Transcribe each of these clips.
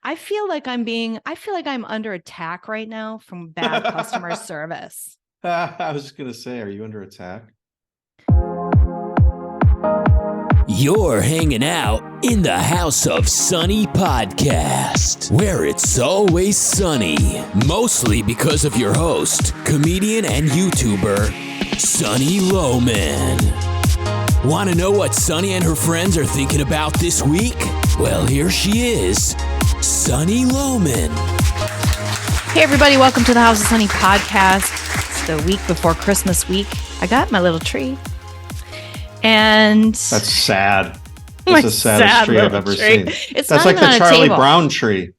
I feel like I'm under attack right now from bad customer service. I was just going to say, are you under attack? You're hanging out in the House of Sunny podcast, where it's always sunny, mostly because of your host, comedian and YouTuber, Sunny Loman. Want to know what Sunny and her friends are thinking about this week? Well, here she is, Sunny Loman. Hey everybody, welcome to the House of Sunny podcast. It's the week before Christmas week. I got my little tree. And that's sad. That's the saddest tree I've ever seen. It's that's like the Charlie Brown tree.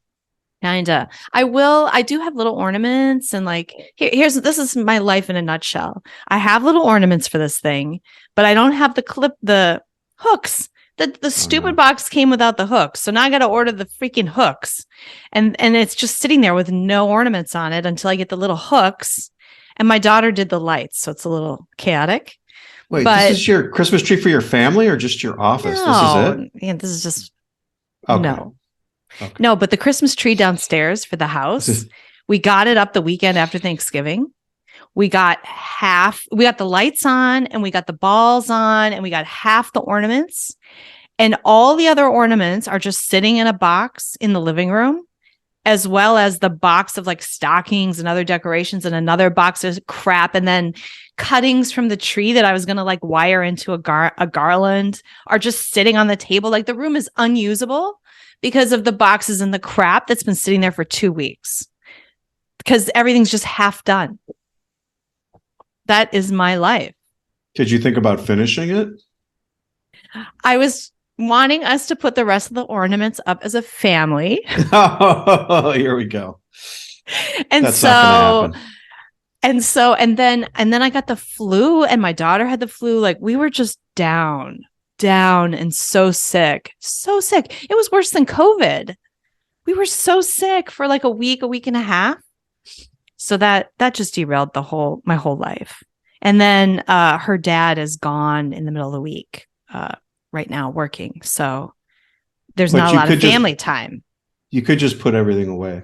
Kinda. I do have little ornaments and this is my life in a nutshell. I have little ornaments for this thing, but I don't have the hooks. The stupid box came without the hooks. So now I got to order the freaking hooks. And it's just sitting there with no ornaments on it until I get the little hooks. And my daughter did the lights, so it's a little chaotic. Wait, this is your Christmas tree for your family or just your office? No, this is it? Yeah, this is just okay. No. Okay. No, but the Christmas tree downstairs for the house, we got it up the weekend after Thanksgiving. We got the lights on and we got the balls on and we got half the ornaments. And all the other ornaments are just sitting in a box in the living room, as well as the box of like stockings and other decorations and another box of crap. And then cuttings from the tree that I was going to like wire into a garland are just sitting on the table. Like the room is unusable because of the boxes and the crap that's been sitting there for 2 weeks because everything's just half done. That is my life. Did you think about finishing it? I was wanting us to put the rest of the ornaments up as a family. Oh, here we go. And that's not gonna happen. And then I got the flu and my daughter had the flu. Like we were just down and so sick. It was worse than COVID. We were so sick for like a week and a half. So that just derailed my whole life. And then her dad is gone in the middle of the week right now working. So there's not a lot of family time. You could just put everything away.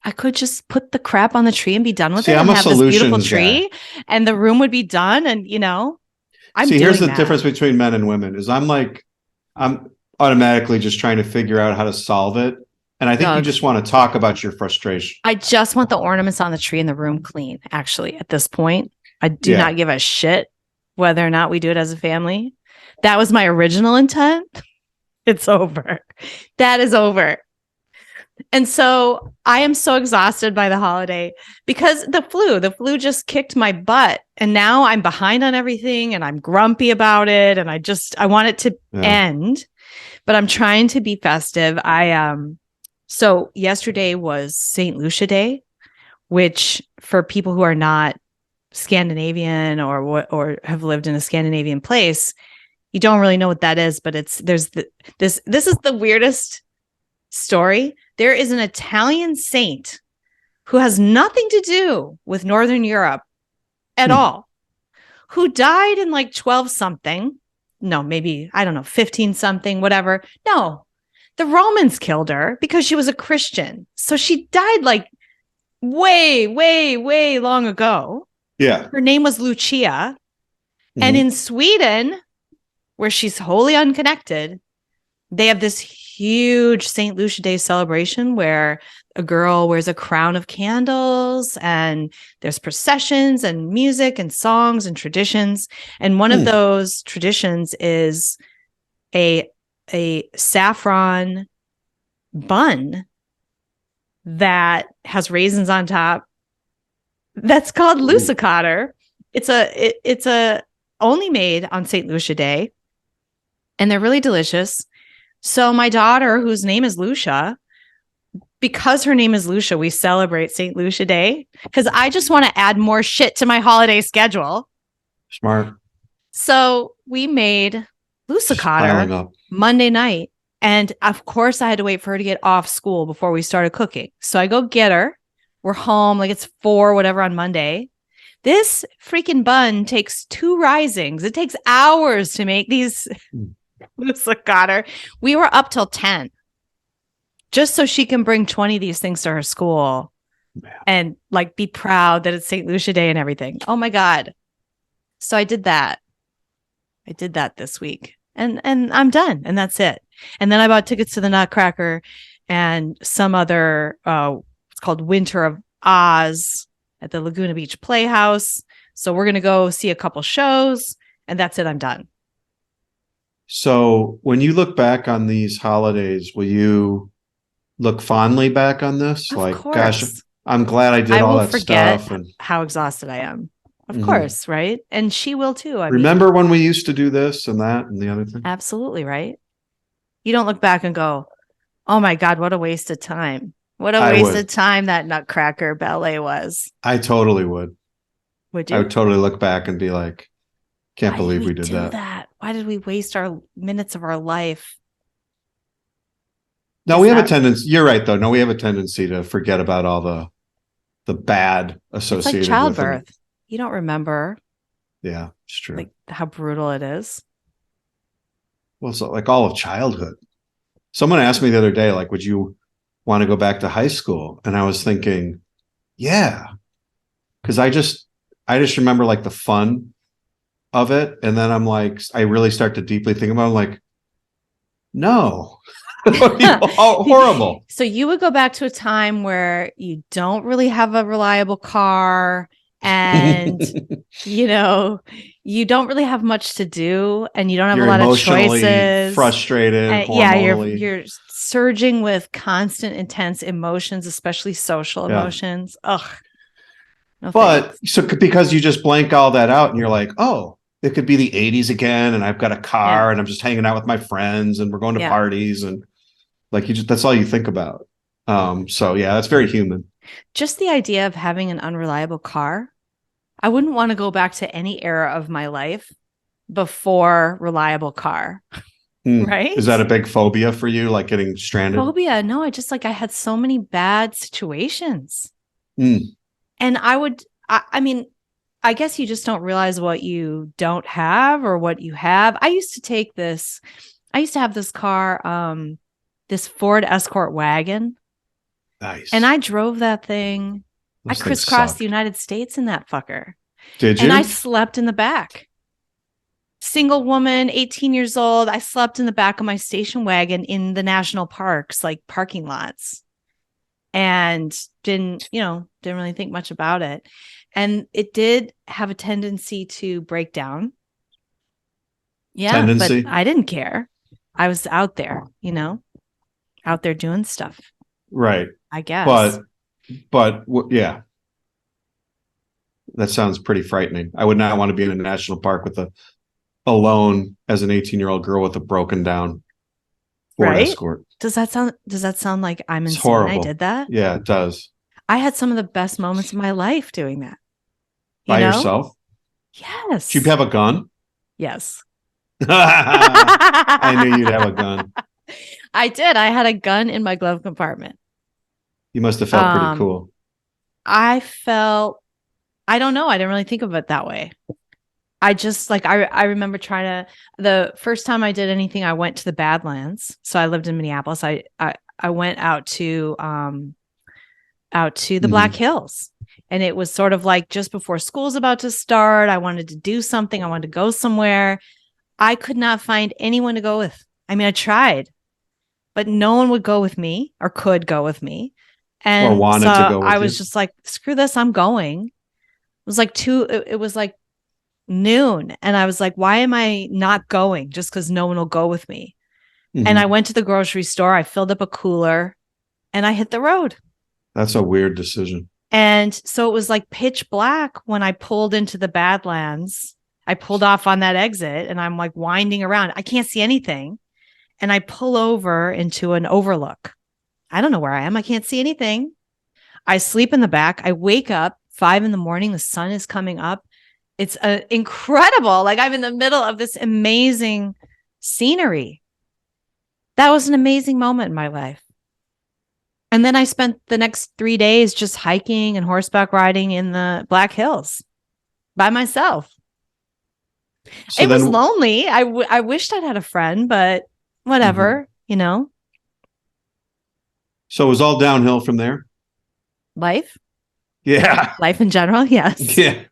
I could just put the crap on the tree and be done with it and have this beautiful tree and the room would be done. And, here's the difference between men and women is I'm automatically just trying to figure out how to solve it. And I think you just want to talk about your frustration. I just want the ornaments on the tree and the room clean, actually, at this point. I do not give a shit whether or not we do it as a family. That was my original intent. It's over. That is over. And so I am so exhausted by the holiday because the flu just kicked my butt. And now I'm behind on everything and I'm grumpy about it. And I want it to end, but I'm trying to be festive. So yesterday was St. Lucia Day, which for people who are not Scandinavian or have lived in a Scandinavian place, you don't really know what that is, but this is the weirdest story. There is an Italian saint who has nothing to do with Northern Europe at all, who died in like 12 something. No, maybe, I don't know, 15 something, whatever. No, the Romans killed her because she was a Christian. So she died like way, way, way long ago. Yeah. Her name was Lucia. Mm-hmm. And in Sweden, where she's wholly unconnected, they have this huge St. Lucia Day celebration where a girl wears a crown of candles and there's processions and music and songs and traditions. And one of those traditions is a saffron bun that has raisins on top. That's called lucicater. It's a only made on St. Lucia Day, and they're really delicious. So my daughter, whose name is Lucia, because her name is Lucia, we celebrate St. Lucia Day because I just want to add more shit to my holiday schedule. Smart. So we made lucicater Monday night. And of course, I had to wait for her to get off school before we started cooking. So I go get her. We're home, like it's 4, whatever, on Monday. This freaking bun takes 2 risings. It takes hours to make these lucicater. We were up till 10 just so she can bring 20 of these things to her school and like be proud that it's St. Lucia Day and everything. Oh my God. So I did that. I did that this week and I'm done. And that's it. And then I bought tickets to the Nutcracker and some other, it's called Winter of Oz at the Laguna Beach Playhouse. So we're going to go see a couple shows and that's it. I'm done. So when you look back on these holidays, will you look fondly back on this? Of like, course. gosh, I'm glad I did all that stuff. And how exhausted I am. Of course, right? And she will too. Remember when we used to do this and that and the other thing? Absolutely, right? You don't look back and go, oh my God, what a waste of time. What a waste of time that Nutcracker ballet was. I totally would. Would you? I would totally look back and be like, can't believe we did that. Why did we waste our minutes of our life? No, we have a tendency. You're right, though. No, we have a tendency to forget about all the bad associated it's like childbirth. with it. You don't remember. Yeah, it's true. Like how brutal it is. Well, so like all of childhood. Someone asked me the other day, like, would you want to go back to high school? And I was thinking, yeah, because I just remember like the fun of it. And then I'm like, I really start to deeply think about it. I'm like, no. Horrible. So you would go back to a time where you don't really have a reliable car and you don't really have much to do and you don't have a lot of choices. Frustrated. You're surging with constant intense emotions, especially social emotions. Ugh. No but because you just blank all that out and you're like, oh, it could be the 80s again and I've got a car and I'm just hanging out with my friends and we're going to parties and like that's all you think about. So yeah, that's very human. Just the idea of having an unreliable car. I wouldn't want to go back to any era of my life before reliable car. Right? Is that a big phobia for you? Like getting stranded? Phobia? No, I had so many bad situations. And I mean, I guess you just don't realize what you don't have or what you have. I used to have this car, this Ford Escort wagon. Nice. And I drove that thing. I crisscrossed the United States in that fucker. Did you? And I slept in the back. Single woman, 18 years old. I slept in the back of my station wagon in the national parks, like parking lots. And didn't really think much about it. And it did have a tendency to break down. Yeah, but I didn't care. I was out there, out there doing stuff. Right. I guess. But yeah. That sounds pretty frightening. I would not want to be in a national park alone as an 18-year-old girl with a broken down Ford Escort. Does that sound like I'm insane? Horrible. I did that? Yeah, it does. I had some of the best moments of my life doing that. By yourself? Yes. Did you have a gun? Yes. I knew you'd have a gun. I did. I had a gun in my glove compartment. You must have felt pretty cool. I don't know. I didn't really think of it that way. I just I remember the first time I did anything, I went to the Badlands. So I lived in Minneapolis. I went out to the Black Hills. And it was sort of like just before school's about to start. I wanted to do something. I wanted to go somewhere. I could not find anyone to go with. I mean, I tried, but no one would go with me or could go with me. And or wanted to go with I was just like, screw this, I'm going. It was like noon. And I was like, why am I not going? Just because no one will go with me. And I went to the grocery store. I filled up a cooler and I hit the road. That's a weird decision. And so it was like pitch black when I pulled into the Badlands. I pulled off on that exit and I'm like winding around. I can't see anything. And I pull over into an overlook. I don't know where I am. I can't see anything. I sleep in the back. I wake up 5 a.m. The sun is coming up. It's incredible. Like I'm in the middle of this amazing scenery. That was an amazing moment in my life. And then I spent the next 3 days just hiking and horseback riding in the Black Hills by myself. So it was lonely. I wished I'd had a friend, but whatever, So it was all downhill from there. Life Yeah. in general. Yes. Yeah.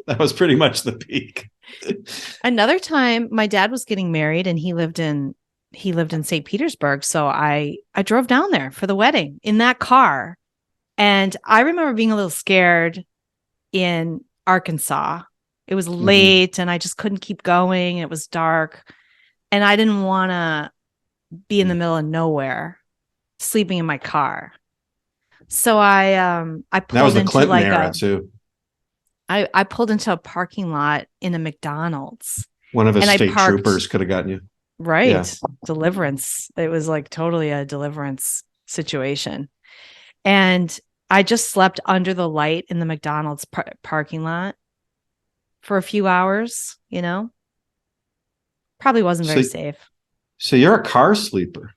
That was pretty much the peak. Another time my dad was getting married and he lived in St. Petersburg. So I drove down there for the wedding in that car. And I remember being a little scared in Arkansas. It was late and I just couldn't keep going. It was dark. And I didn't want to be in the middle of nowhere sleeping in my car. So I That pulled was the into Clinton like era too. I pulled into a parking lot in a McDonald's. One of his and I state parked, troopers could have gotten you. right. Yeah. Deliverance. It was like totally a deliverance situation. And I just slept under the light in the McDonald's parking lot for a few hours, you know? Probably wasn't very safe. So you're a car sleeper.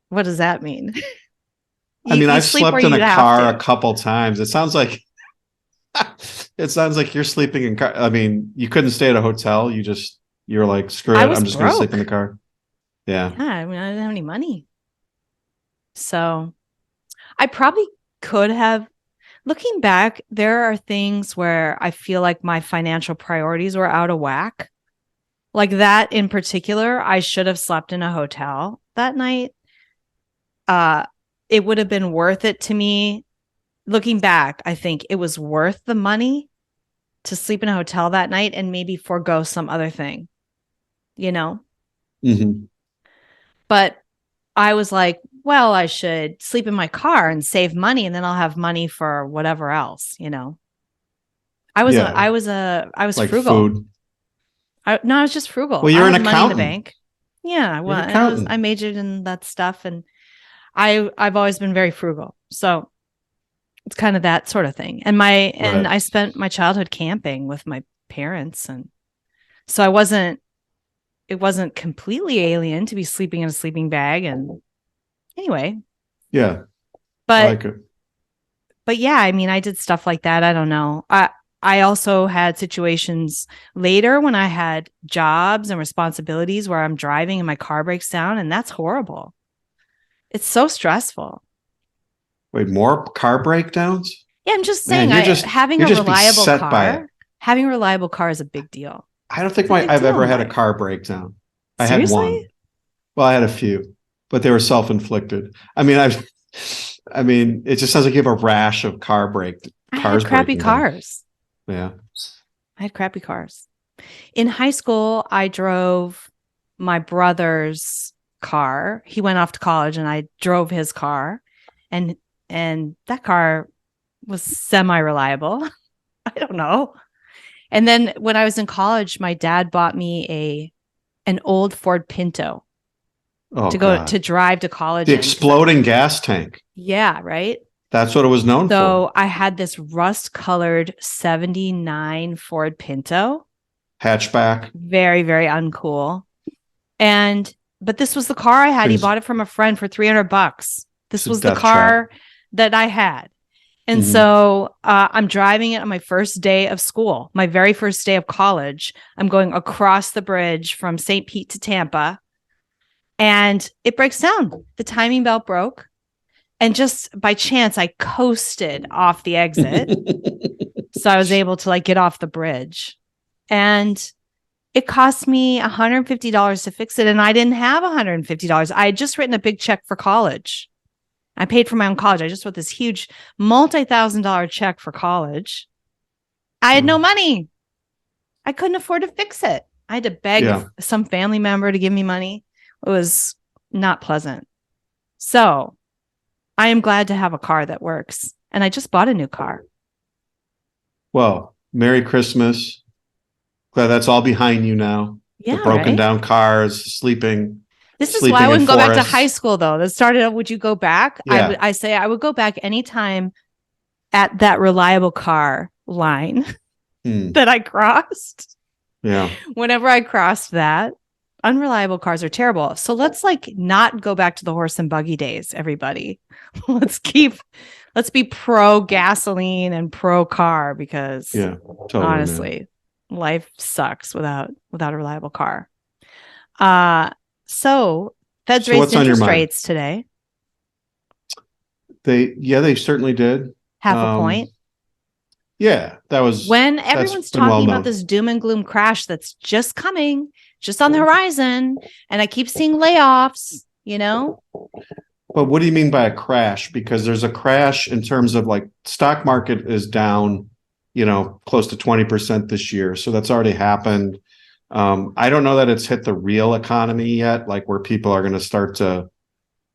What does that mean? I mean, I've slept in a car a couple times. It sounds like you're sleeping in car. I mean, you couldn't stay at a hotel. You're like, screw it. I'm just going to sleep in the car. Yeah. Yeah. I mean, I didn't have any money. So I probably could have. Looking back, there are things where I feel like my financial priorities were out of whack. Like that in particular, I should have slept in a hotel that night. It would have been worth it to me. Looking back, I think it was worth the money to sleep in a hotel that night and maybe forego some other thing, you know? Mm-hmm. But I was like, well, I should sleep in my car and save money, and then I'll have money for whatever else, you know? I was like frugal. Food. I was just frugal. Well, you're an money in the accountant. bank. Yeah, Well, I majored in that stuff, and I've always been very frugal. So it's kind of that sort of thing. And I spent my childhood camping with my parents, and so it wasn't completely alien to be sleeping in a sleeping bag. And anyway, yeah, but I like it. But yeah, I mean, I did stuff like that. I don't know. I also had situations later when I had jobs and responsibilities where I'm driving and my car breaks down, and that's horrible. It's so stressful. Wait, more car breakdowns? Yeah, I'm just saying, having a reliable car is a big deal. I don't think I've ever had a car breakdown. I had one. Well, I had a few, but they were self-inflicted. I mean, it just sounds like you have a rash of cars. I had crappy cars. Yeah. I had crappy cars. In high school, I drove my brother's car. He went off to college and I drove his car. And that car was semi-reliable. I don't know. And then when I was in college, my dad bought me an old Ford Pinto to drive to college. The exploding gas tank. Yeah, right. That's what it was known for. So I had this rust-colored 79 Ford Pinto. Hatchback. Very, very uncool. But this was the car I had. He bought it from a friend for $300. This was the car that I had. And so I'm driving it on my first day of school, my very first day of college. I'm going across the bridge from St. Pete to Tampa, and it breaks down. The timing belt broke. And just by chance, I coasted off the exit. So I was able to get off the bridge. And it cost me $150 to fix it. And I didn't have $150. I had just written a big check for college. I paid for my own college. I just wrote this huge multi-$1,000 check for college. I had no money. I couldn't afford to fix it. I had to beg some family member to give me money. It was not pleasant. So I am glad to have a car that works. And I just bought a new car. Well, Merry Christmas. Glad that's all behind you now. Yeah, the broken down cars, sleeping. This is why I wouldn't go back to high school, though. That started out, would you go back? Yeah. I say I would go back anytime at that reliable car line that I crossed. Yeah. Whenever I crossed that, unreliable cars are terrible. So let's not go back to the horse and buggy days, everybody. Let's be pro gasoline and pro car, because totally, honestly, life sucks without a reliable car. So Fed's raised interest rates today. They certainly did. Half a point. Yeah, that was when everyone's talking about this doom and gloom crash that's just coming, just on the horizon, and I keep seeing layoffs, But what do you mean by a crash? Because there's a crash in terms of like stock market is down, close to 20% this year. So that's already happened. I don't know that it's hit the real economy yet, like where people are going to start to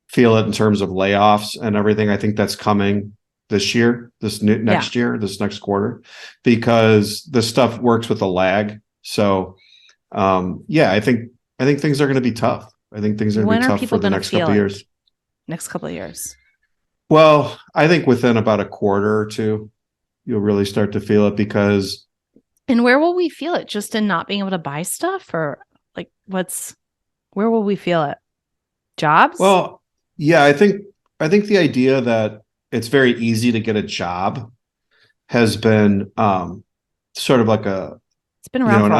feel it in terms of layoffs and everything. I think that's coming this year, next year, this next quarter, because the stuff works with a lag. So, I think things are going to be tough. I think things are going to be tough for the next couple of years. Next couple of years. Well, I think within about a quarter or two, you'll really start to feel it because. And where will we feel it? Just in not being able to buy stuff, or like where will we feel it? Jobs? Well, yeah, I think the idea that it's very easy to get a job has been sort of like it's been around for an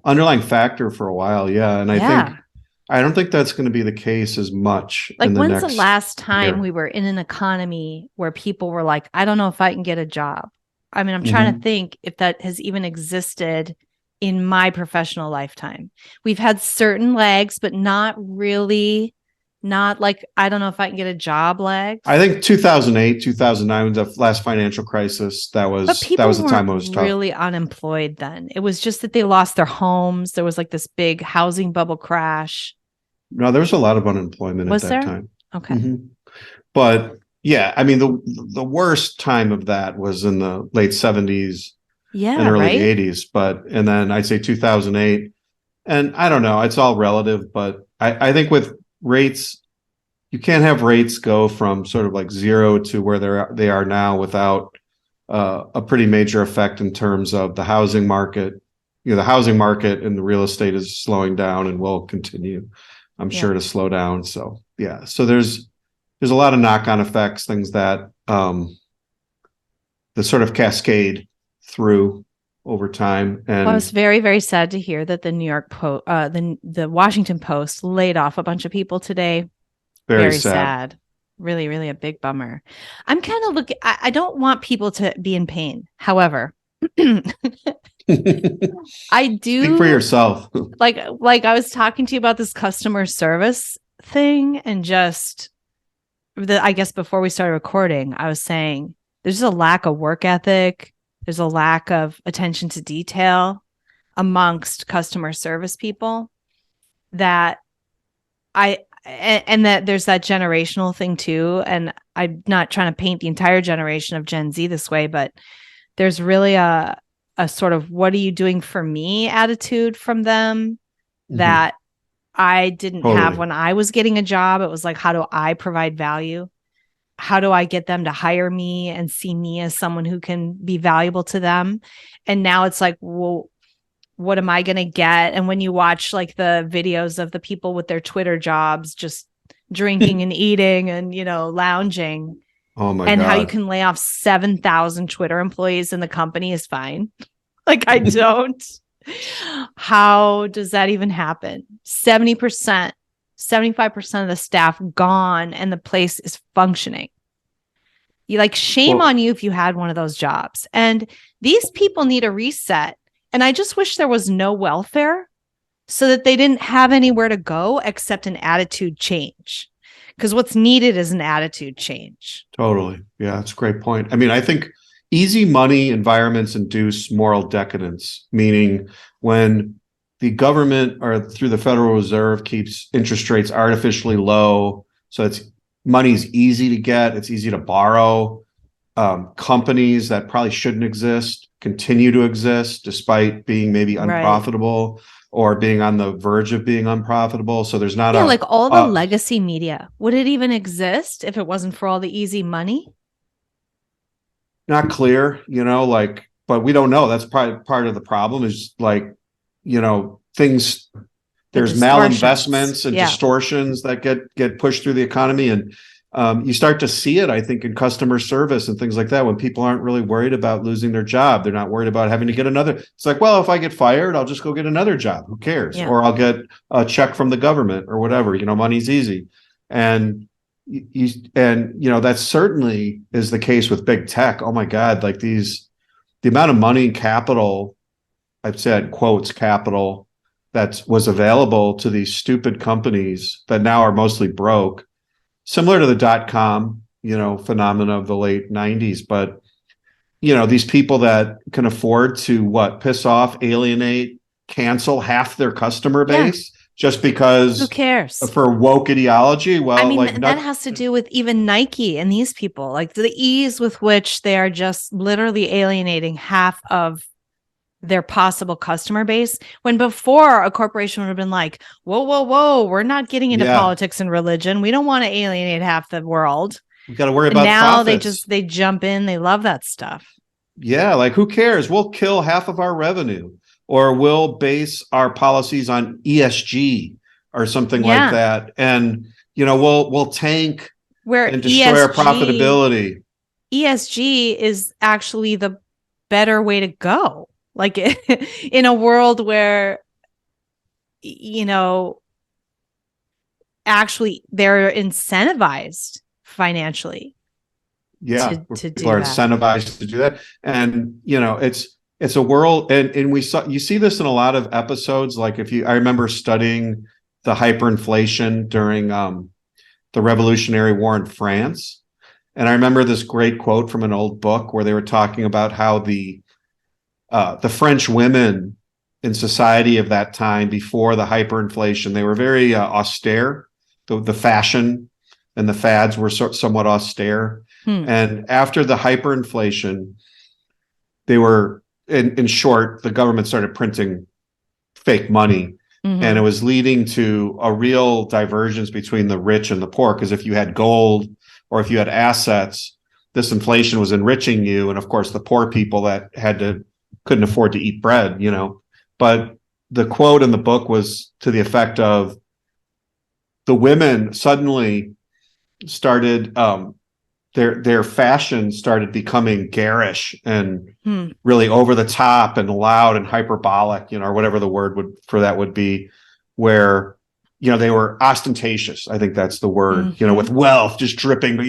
underlying factor for a while. Yeah. And I don't think that's going to be the case as much. Like, when's the last time we were in an economy where people were like, I don't know if I can get a job? I mean, I'm trying to think if that has even existed in my professional lifetime. We've had certain lags, but not really, not like, I don't know if I can get a job lags. I think 2008, 2009, the last financial crisis, that was the time it was tough. Really unemployed then. It was just that they lost their homes. There was like this big housing bubble crash. No, there was a lot of unemployment at that time. Okay. Mm-hmm. But yeah, I mean, the worst time of that was in the late 70s and early 80s. And then I'd say 2008. And I don't know, it's all relative, but I think with rates, you can't have rates go from sort of like zero to where they are now without a pretty major effect in terms of the housing market. The housing market and the real estate is slowing down and will continue, I'm sure, to slow down. So yeah, so there's a lot of knock-on effects, things that sort of cascade through over time. And I was very, very sad to hear that the New York Post, the Washington Post laid off a bunch of people today. Very sad. Really, really a big bummer. I'm kind of looking, I don't want people to be in pain. However, I do. Speak for yourself. like I was talking to you about this customer service thing, and just I guess before we started recording, I was saying there's a lack of work ethic. There's a lack of attention to detail amongst customer service people that and that there's that generational thing too. And I'm not trying to paint the entire generation of Gen Z this way, but there's really a sort of, what are you doing for me attitude from them that I didn't have when I was getting a job. It was like, how do I provide value? How do I get them to hire me and see me as someone who can be valuable to them? And now it's like, well, what am I going to get? And when you watch like the videos of the people with their Twitter jobs, just drinking and eating and, lounging. Oh my and God. How you can lay off 7,000 Twitter employees and the company is fine. Like, I don't. How does that even happen? 70%, 75% of the staff gone and the place is functioning. Shame on you if you had one of those jobs. And these people need a reset. And I just wish there was no welfare so that they didn't have anywhere to go except an attitude change. Because what's needed is an attitude change. Totally. Yeah, that's a great point. I mean, I think easy money environments induce moral decadence, meaning when the government or through the Federal Reserve keeps interest rates artificially low, so money's easy to get, it's easy to borrow. Companies that probably shouldn't exist continue to exist despite being maybe unprofitable or being on the verge of being unprofitable. So there's not like all the legacy media. Would it even exist if it wasn't for all the easy money? Not clear, but we don't know. That's part of the problem is things, there's malinvestments and distortions that get pushed through the economy. And you start to see it, I think, in customer service and things like that, when people aren't really worried about losing their job. They're not worried about having to get another. It's like, well, if I get fired, I'll just go get another job. Who cares? Yeah. Or I'll get a check from the government or whatever. Money's easy. And, that certainly is the case with big tech. Oh my God, like the amount of money and capital, I've said quotes capital, that was available to these stupid companies that now are mostly broke, similar to the dot-com, phenomena of the late 90s. But, these people that can afford to piss off, alienate, cancel half their customer base just because who cares for woke ideology. Well, I mean, that has to do with even Nike and these people, like the ease with which they are just literally alienating half of their possible customer base, when before a corporation would have been like, whoa, we're not getting into politics and religion. We don't want to alienate half the world. We got to worry about now profits. they jump in. They love that stuff. Yeah. Like, who cares? We'll kill half of our revenue, or we'll base our policies on ESG or something like that. And, we'll tank and destroy our profitability. ESG is actually the better way to go. Like in a world where, actually they're incentivized financially. Yeah, to people are incentivized to do that. And, it's a world. And you see this in a lot of episodes. Like I remember studying the hyperinflation during the Revolutionary War in France. And I remember this great quote from an old book where they were talking about how the French women in society of that time, before the hyperinflation, they were very austere. The fashion and the fads were somewhat austere. And after the hyperinflation, they were, in short, the government started printing fake money. And it was leading to a real divergence between the rich and the poor. Because if you had gold or if you had assets, this inflation was enriching you. And of course, the poor people that couldn't afford to eat bread, But the quote in the book was to the effect of, the women suddenly started, their fashion started becoming garish and really over the top and loud and hyperbolic, or whatever the word would be, where, they were ostentatious. I think that's the word, with wealth just dripping, but,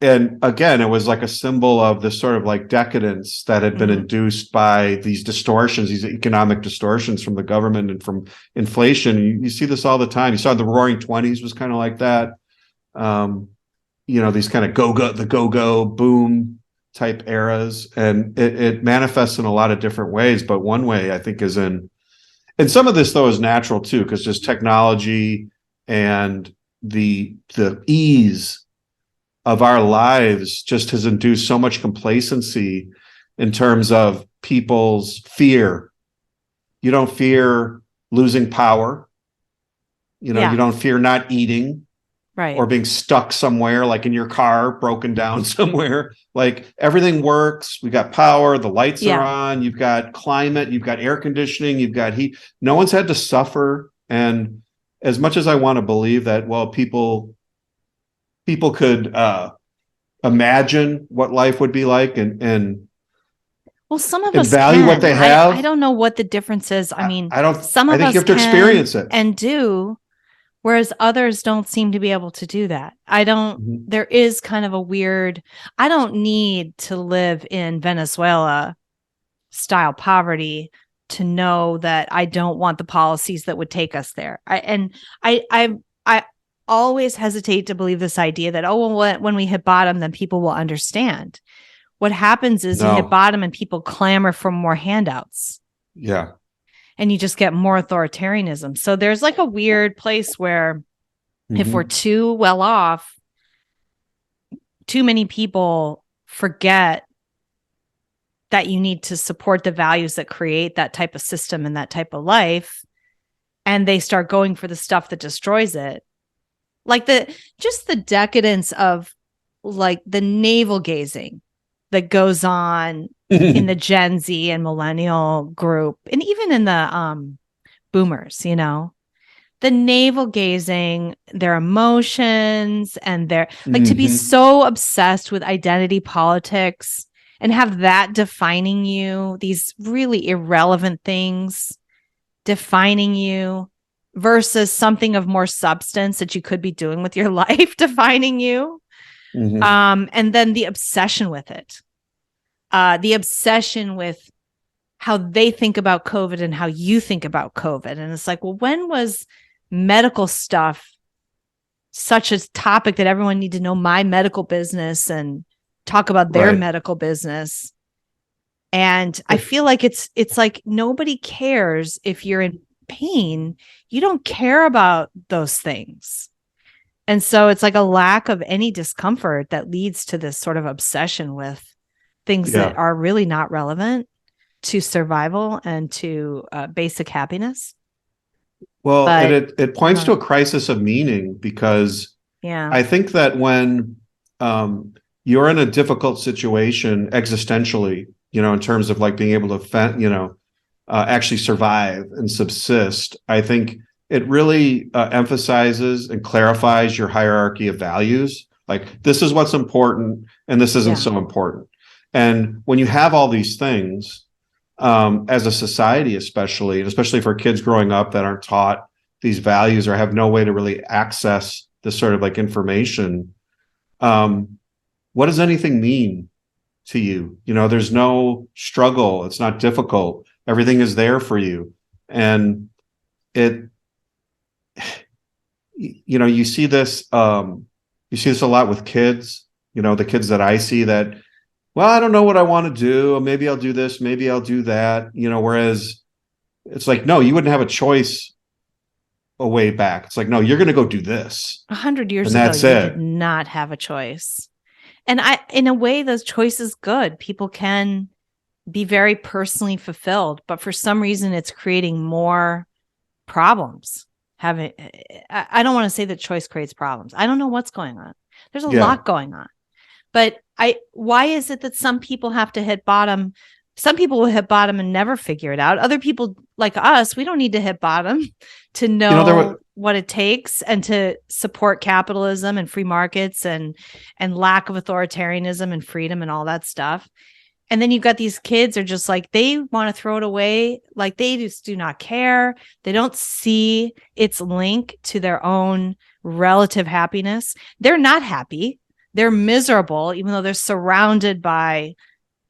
and again, it was like a symbol of this sort of like decadence that had been induced by these distortions, these economic distortions from the government and from inflation. You see this all the time. You saw the Roaring '20s was kind of like that. These kind of go-go boom type eras. And it manifests in a lot of different ways. But one way I think is and some of this though is natural too, because just technology and the ease of our lives just has induced so much complacency in terms of people's fear. You don't fear losing power. You don't fear not eating. Right. Or being stuck somewhere, like in your car, broken down somewhere. Like everything works. We got power. The lights are on. You've got climate. You've got air conditioning. You've got heat. No one's had to suffer. And as much as I want to believe that, well, people could imagine what life would be like and well, some of us value can. What they have. I don't know what the difference is. I mean, some of us you have to experience it and do. Whereas others don't seem to be able to do that. There is kind of a weird, I don't need to live in Venezuela style poverty to know that I don't want the policies that would take us there. I always hesitate to believe this idea that, when we hit bottom, then people will understand. What happens is you hit bottom and people clamor for more handouts. Yeah. And you just get more authoritarianism. So there's like a weird place where if we're too well off, too many people forget that you need to support the values that create that type of system and that type of life. And they start going for the stuff that destroys it. Like the decadence of like the navel gazing that goes on in the Gen Z and millennial group, and even in the boomers, the navel gazing, their emotions, and their like to be so obsessed with identity politics and have that defining you, these really irrelevant things defining you. versus something of more substance that you could be doing with your life defining you. And then the obsession with it, the obsession with how they think about COVID and how you think about COVID. And it's like, well, when was medical stuff such a topic that everyone need to know my medical business and talk about their medical business? And I feel like it's like nobody cares if you're in pain. You don't care about those things. And so it's like a lack of any discomfort that leads to this sort of obsession with things that are really not relevant to survival and to basic happiness. Well, it points to a crisis of meaning, because I think that when you're in a difficult situation existentially, in terms of like being able to, actually survive and subsist, I think it really emphasizes and clarifies your hierarchy of values. Like, this is what's important and this isn't so important. And when you have all these things, as a society, especially for kids growing up that aren't taught these values or have no way to really access this sort of like information, what does anything mean to you? There's no struggle. It's not difficult. Everything is there for you. And you see this a lot with kids, the kids that I see that, well, I don't know what I want to do. Maybe I'll do this. Maybe I'll do that. Whereas it's like, no, you wouldn't have a choice a way back. It's like, no, you're going to go do this. 100 years ago, you did not have a choice. And in a way, those choices good. People can be very personally fulfilled, but for some reason, it's creating more problems. I don't want to say that choice creates problems. I don't know what's going on. There's a lot going on. But why is it that some people have to hit bottom? Some people will hit bottom and never figure it out. Other people like us, we don't need to hit bottom to know what it takes and to support capitalism and free markets and lack of authoritarianism and freedom and all that stuff. And then you've got these kids are just like, they want to throw it away. Like, they just do not care. They don't see its link to their own relative happiness. They're not happy. They're miserable, even though they're surrounded by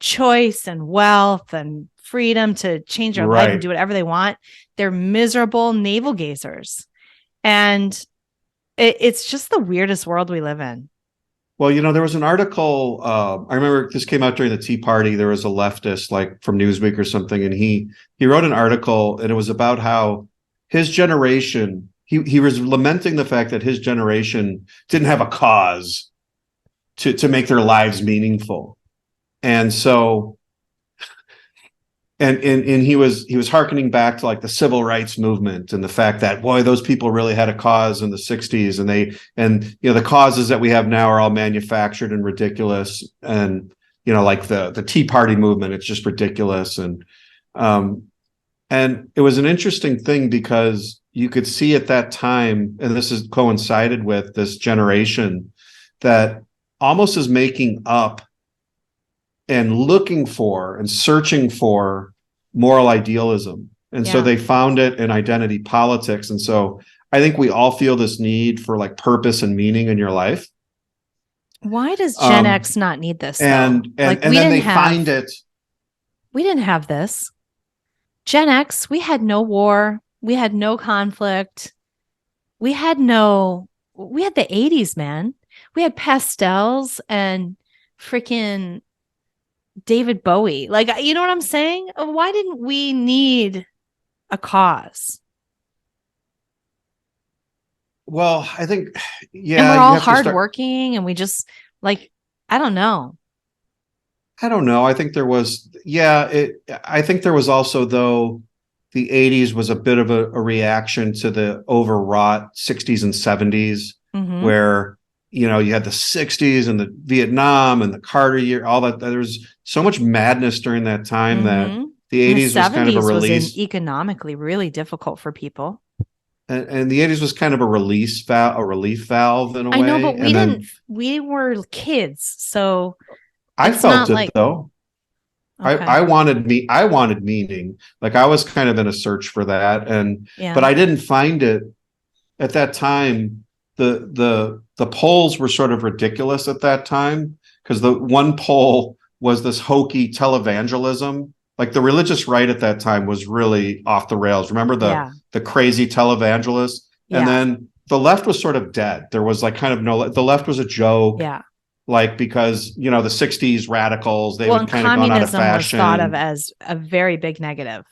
choice and wealth and freedom to change their life and do whatever they want. They're miserable navel gazers. And it's just the weirdest world we live in. Well, there was an article, I remember this came out during the Tea Party. There was a leftist, like from Newsweek or something, and he wrote an article, and it was about how his generation, he was lamenting the fact that his generation didn't have a cause to make their lives meaningful. And so, and he was hearkening back to like the civil rights movement and the fact that, boy, those people really had a cause in the 60s, and the causes that we have now are all manufactured and ridiculous. And, like the Tea Party movement, it's just ridiculous. And it was an interesting thing because you could see at that time, and this is coincided with this generation that almost is making up and looking for and searching for moral idealism. And so they found it in identity politics. And so I think we all feel this need for like purpose and meaning in your life. Why does Gen X not need this? And then they find it. We didn't have this. Gen X, we had no war. We had no conflict. We had the 80s, man. We had pastels and freaking David Bowie. Like, you know what I'm saying? Why didn't we need a cause? Well, I think, and we're all hardworking, and we just like, I don't know. I think there was, I think there was also, though, the 80s was a bit of a reaction to the overwrought 60s and 70s, where, you had the 60s and the Vietnam and the Carter year, all that. There was so much madness during that time that the 80s was kind of a release. Was economically really difficult for people. And the 80s was kind of a relief valve in a way. I know, but we were kids, so I felt it though. Okay. I wanted meaning. Like I was kind of in a search for that. Yeah. But I didn't find it at that time. The polls were sort of ridiculous at that time because the one poll was this hokey televangelism. Like the religious right at that time was really off the rails. Remember the crazy televangelist? And then the left was sort of dead. There was like kind of the left was a joke. Yeah. Like because the 60s radicals, they would kind of gone out of fashion. Was thought of as a very big negative.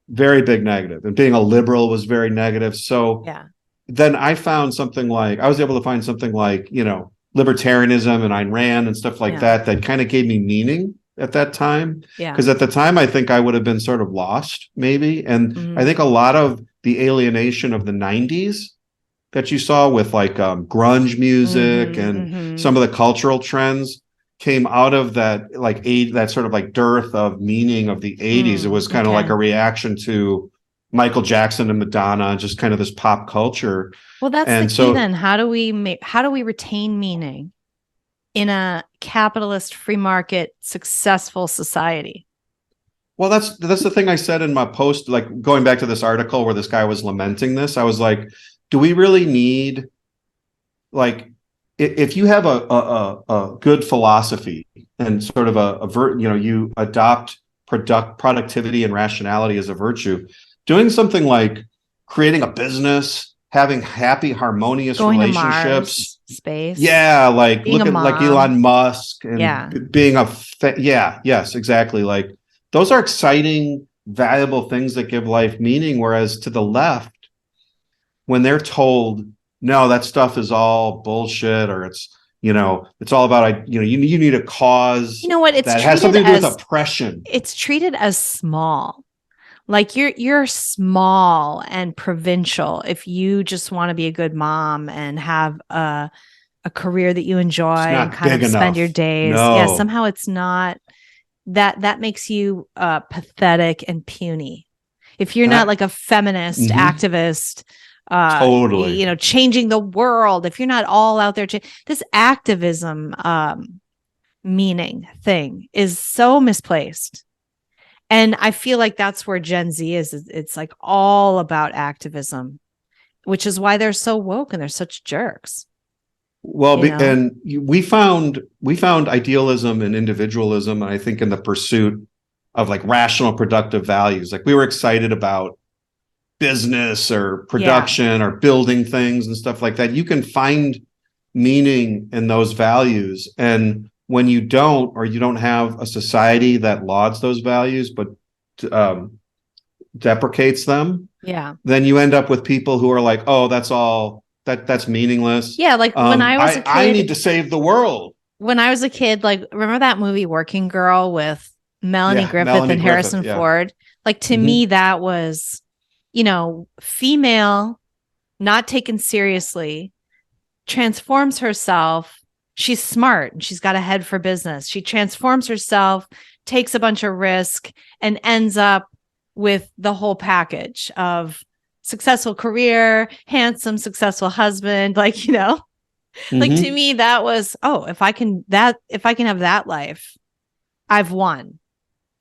Very big negative. And being a liberal was very negative. So then I found something like, I was able to find something like, libertarianism and Ayn Rand and stuff like that kind of gave me meaning at that time. Yeah. Because at the time, I think I would have been sort of lost maybe. And I think a lot of the alienation of the 90s that you saw with like grunge music and some of the cultural trends came out of that like that sort of like dearth of meaning of the 80s. It was kind of like a reaction to Michael Jackson and Madonna, just kind of this pop culture. Well, that's the key then. How do we retain meaning in a capitalist, free market, successful society? Well, that's the thing I said in my post, like going back to this article where this guy was lamenting this. I was like, do we really need, like, if you have a good philosophy and sort of you adopt productivity and rationality as a virtue, doing something like creating a business, having happy, harmonious relationships, to Mars, space, like being look at like Elon Musk and being yes, exactly. Like those are exciting, valuable things that give life meaning. Whereas to the left, when they're told, no, that stuff is all bullshit, or it's all about, you need a cause. You know what? That has something to do with oppression. It's treated as small. Like you're small and provincial if you just want to be a good mom and have a career that you enjoy and kind of spend your days. No. Yeah, somehow it's not that makes you pathetic and puny. If you're not like a feminist activist, totally, changing the world. If you're not all out there, this activism meaning thing is so misplaced. And I feel like that's where Gen Z is. It's like all about activism, which is why they're so woke and they're such jerks. Well, and we found idealism and individualism, and I think in the pursuit of like rational, productive values. Like we were excited about business or production or building things and stuff like that. You can find meaning in those values, and when you don't, or you don't have a society that lauds those values but deprecates them, then you end up with people who are like, oh, that's all that's meaningless. Yeah, like when I was a kid, I need to save the world. When I was a kid, like remember that movie Working Girl with Melanie Griffith and Harrison Ford? Like to me, that was, female, not taken seriously, transforms herself. She's smart and she's got a head for business. She transforms herself, takes a bunch of risk, and ends up with the whole package of successful career, handsome, successful husband. Like, like to me, that was, if I can have that life, I've won.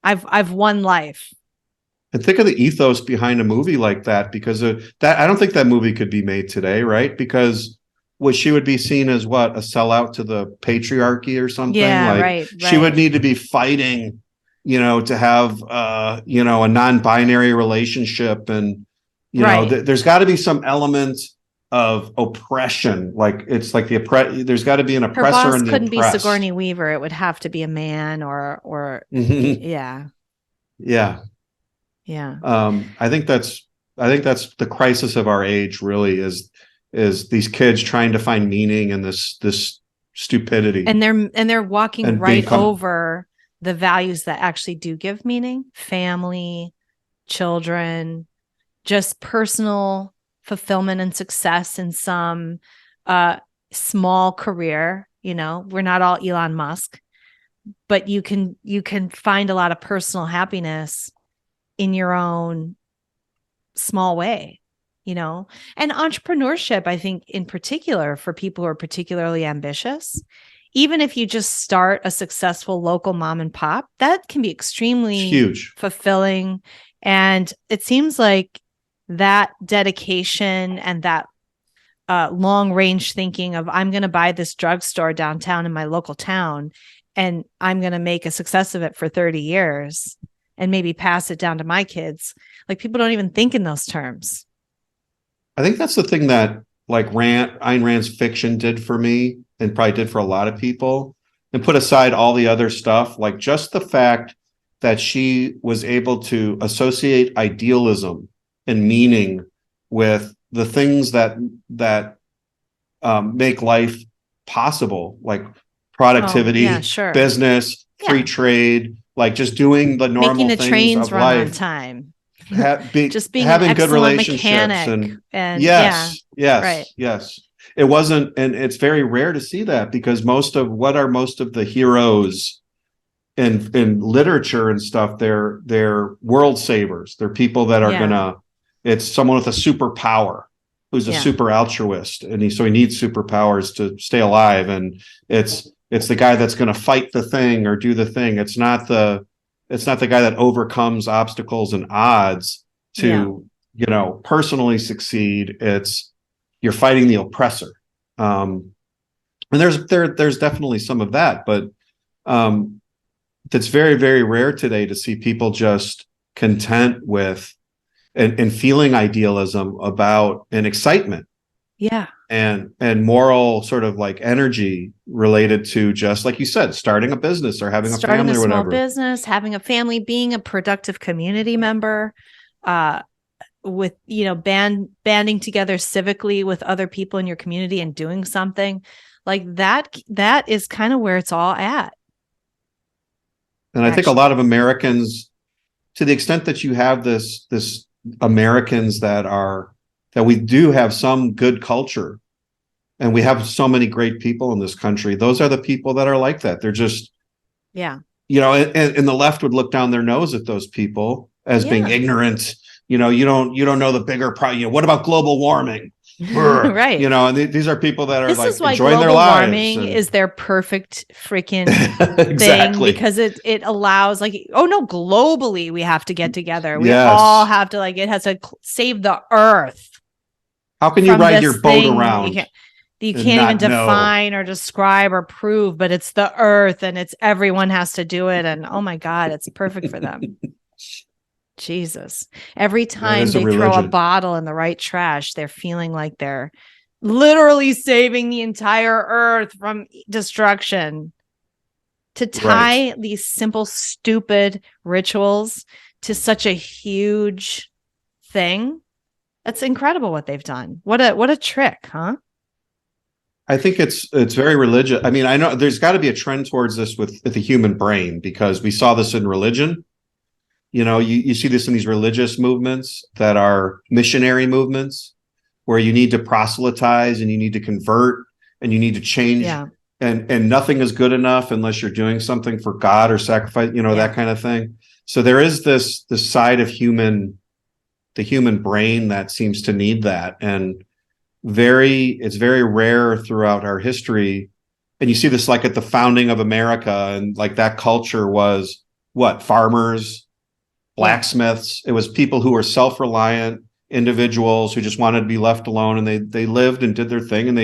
I've won life. And think of the ethos behind a movie like that, because that I don't think that movie could be made today, right? Because she would be seen as what, a sellout to the patriarchy or something. Yeah, like right. She would need to be fighting, to have a non-binary relationship, and there's got to be some element of oppression. Like it's like there's got to be an oppressor. Her boss and the couldn't oppressed. Be Sigourney Weaver. It would have to be a man or yeah. I think that's the crisis of our age. Really, is these kids trying to find meaning in this stupidity, and they're walking right over the values that actually do give meaning: family, children, just personal fulfillment and success in some small career. We're not all Elon Musk, but you can find a lot of personal happiness in your own small way, and entrepreneurship, I think in particular for people who are particularly ambitious, even if you just start a successful local mom and pop, that can be extremely huge, fulfilling. And it seems like that dedication and that long range thinking of, I'm going to buy this drugstore downtown in my local town and I'm going to make a success of it for 30 years and maybe pass it down to my kids. Like, people don't even think in those terms. I think that's the thing that like Ayn Rand's fiction did for me, and probably did for a lot of people, and put aside all the other stuff, like just the fact that she was able to associate idealism and meaning with the things that make life possible, like productivity, business, free trade, like just doing the normal making the things trains of run life on time. just being having good relationships and yes. It wasn't, and it's very rare to see that, because most of the heroes in literature and stuff, they're world savers. They're people that are it's someone with a superpower who's a super altruist, and so he needs superpowers to stay alive, and it's the guy that's going to fight the thing or do the thing. It's not the guy that overcomes obstacles and odds to, personally succeed. It's, you're fighting the oppressor. And there's definitely some of that, but it's very, very rare today to see people just content with and feeling idealism about an excitement. Yeah. And moral sort of like energy related to, just like you said, starting a business or having a family or whatever. Business, having a family, being a productive community member, with, banding together civically with other people in your community and doing something like that. That is kind of where it's all at. And I think a lot of Americans, to the extent that you have this Americans that we do have some good culture, and we have so many great people in this country. Those are the people that are like that. They're just, and the left would look down their nose at those people as being ignorant. You don't know the bigger problem. What about global warming? Right. And these are people that are this like is why enjoying their global lives. Warming is their perfect freaking exactly. thing, because it allows, like, globally we have to get together. We all have to, like, it has to save the earth. How can you ride your boat around? You can't even define or describe or prove, but it's the earth, and it's everyone has to do it. And oh my God, it's perfect for them. Jesus. Every time they throw a bottle in the right trash, they're feeling like they're literally saving the entire earth from destruction. To tie these simple, stupid rituals to such a huge thing. That's incredible what they've done. What a trick, huh? I think it's very religious. I mean, I know there's got to be a trend towards this with the human brain, because we saw this in religion. You see this in these religious movements that are missionary movements, where you need to proselytize and you need to convert and you need to change, and nothing is good enough unless you're doing something for God or sacrifice, that kind of thing. So there is this side of the human brain that seems to need that, and it's very rare throughout our history. And you see this like at the founding of America, and like that culture was what? Farmers, blacksmiths. It was people who were self-reliant individuals who just wanted to be left alone, and they lived and did their thing, and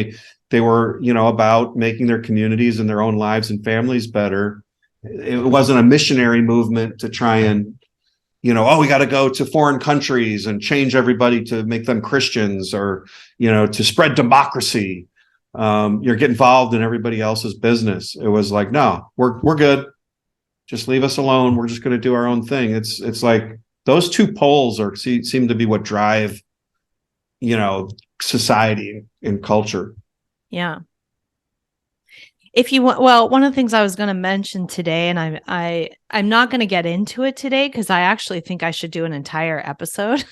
they were about making their communities and their own lives and families better. It wasn't a missionary movement to try and we got to go to foreign countries and change everybody to make them Christians, or to spread democracy. Get involved in everybody else's business. It was like, no, we're good. Just leave us alone. We're just going to do our own thing. It's like those two poles seem to be what drive, society and culture. Yeah. If you want, one of the things I was going to mention today, and I'm not going to get into it today, because I actually think I should do an entire episode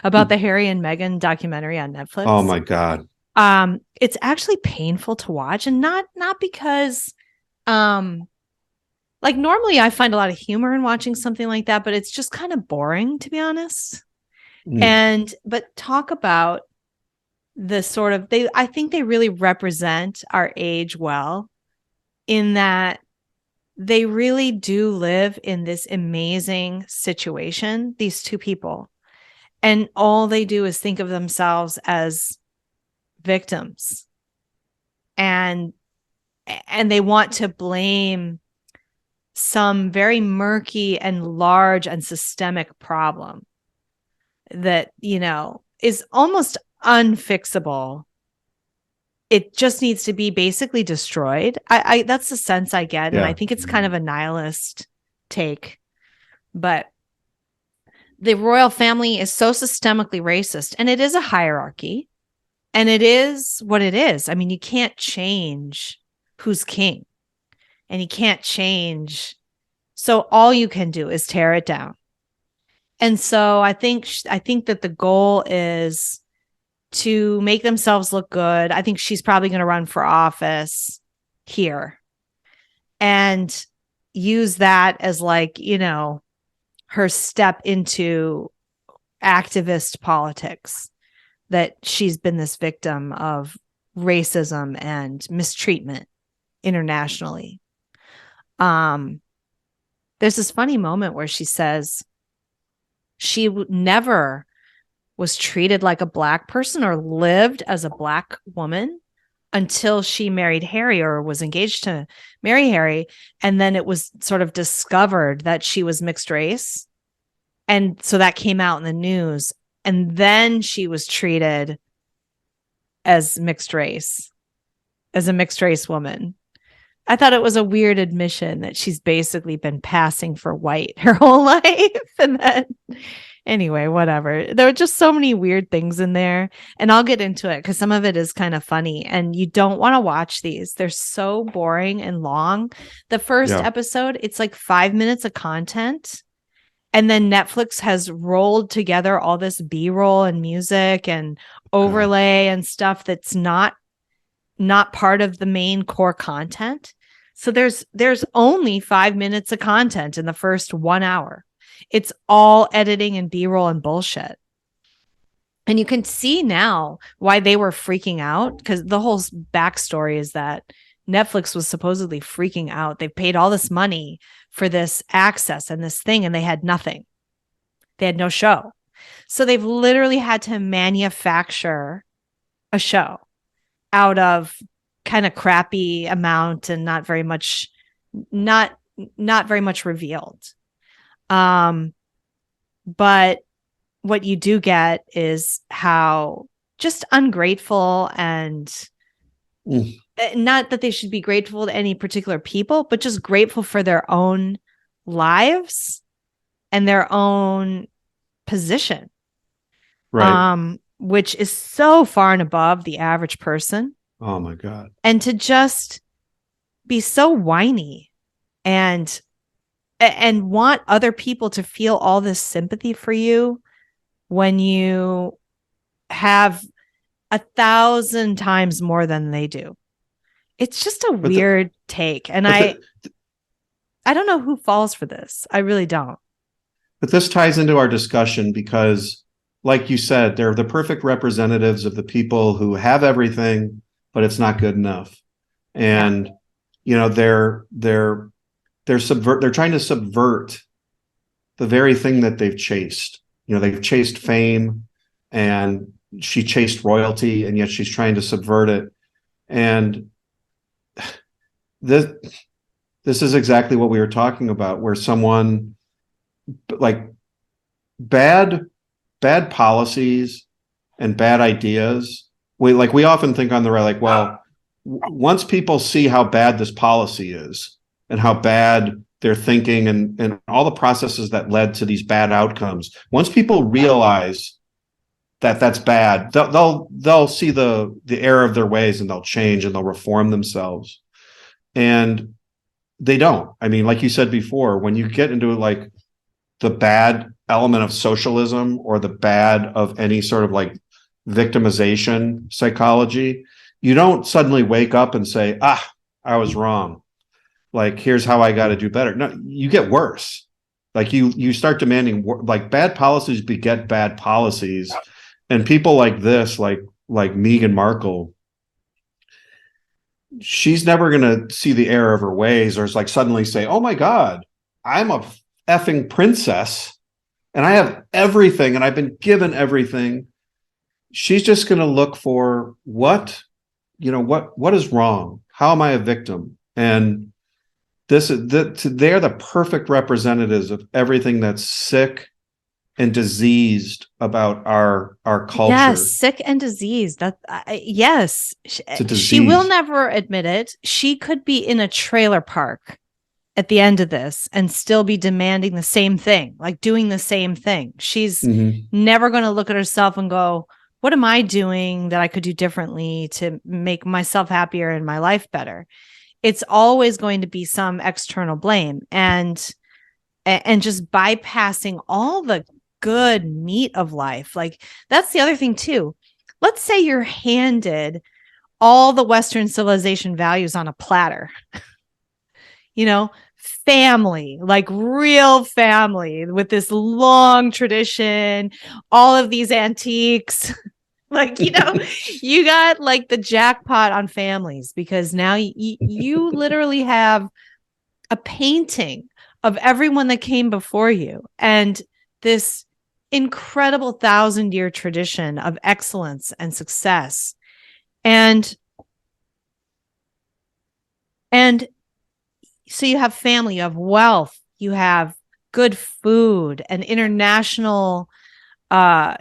about the Harry and Meghan documentary on Netflix. Oh my God. It's actually painful to watch, and not because, like, normally I find a lot of humor in watching something like that, but it's just kind of boring, to be honest. But talk about the sort of, I think they really represent our age well. in that they really do live in this amazing situation, these two people. And all they do is think of themselves as victims. And they want to blame some very murky and large and systemic problem that, is almost unfixable. It just needs to be basically destroyed. I that's the sense I get. And I think it's kind of a nihilist take. But the royal family is so systemically racist, and it is a hierarchy, and it is what it is. I mean, you can't change who's king, and you can't change. So all you can do is tear it down. And so I think that the goal is to make themselves look good. I think she's probably going to run for office here and use that as her step into activist politics, that she's been this victim of racism and mistreatment internationally. There's this funny moment where she says she never was treated like a Black person or lived as a Black woman until she married Harry, or was engaged to marry Harry. And then it was sort of discovered that she was mixed race. And so that came out in the news. And then she was treated as mixed race, as a mixed race woman. I thought it was a weird admission that she's basically been passing for white her whole life. And then, anyway, whatever. There were just so many weird things in there. And I'll get into it because some of it is kind of funny. And you don't want to watch these. They're so boring and long. The first episode, it's like 5 minutes of content. And then Netflix has rolled together all this B-roll and music and overlay and stuff that's not part of the main core content. So there's only 5 minutes of content in the first 1 hour. It's all editing and B-roll and bullshit. And you can see now why they were freaking out, because the whole backstory is that Netflix was supposedly freaking out. They paid all this money for this access and this thing, and they had nothing. They had no show. So they've literally had to manufacture a show out of kind of crappy amount and not very much revealed. But what you do get is how just ungrateful, and not that they should be grateful to any particular people, but just grateful for their own lives and their own position. Right. Which is so far and above the average person. Oh my God. And to just be so whiny and want other people to feel all this sympathy for you when you have 1,000 times more than they do. It's just a weird take. And I don't know who falls for this. I really don't. But this ties into our discussion because, like you said, they're the perfect representatives of the people who have everything, but it's not good enough. And, they're trying to subvert the very thing that they've chased. They've chased fame, and she chased royalty, and yet she's trying to subvert it. And this is exactly what we were talking about, where someone, like, bad policies and bad ideas. We often think on the right, like, well, once people see how bad this policy is and how bad they're thinking and all the processes that led to these bad outcomes, once people realize that that's bad, they'll see the error of their ways, and they'll change and they'll reform themselves. And they don't. I mean, like you said before, when you get into like the bad element of socialism or the bad of any sort of like victimization psychology, you don't suddenly wake up and say, I was wrong. Like, here's how I got to do better. No, you get worse. Like you start demanding, like, bad policies beget bad policies. And people like this, like Meghan Markle, she's never going to see the error of her ways, or it's like suddenly say, oh my God, I'm a effing princess and I have everything and I've been given everything. She's just going to look for what is wrong? How am I a victim? And they're the perfect representatives of everything that's sick and diseased about our culture. Yes, sick and diseased. Yes, It's a she will disease. never admit it. She could be in a trailer park at the end of this and still be demanding the same thing, like doing the same thing. She's never going to look at herself and go, what am I doing that I could do differently to make myself happier and my life better? It's always going to be some external blame and just bypassing all the good meat of life. Like, that's the other thing too. Let's say you're handed all the Western civilization values on a platter. Family, like real family with this long tradition, all of these antiques. Like, you got like the jackpot on families, because now you literally have a painting of everyone that came before you and this incredible 1,000-year tradition of excellence and success. And so you have family, you have wealth, you have good food and international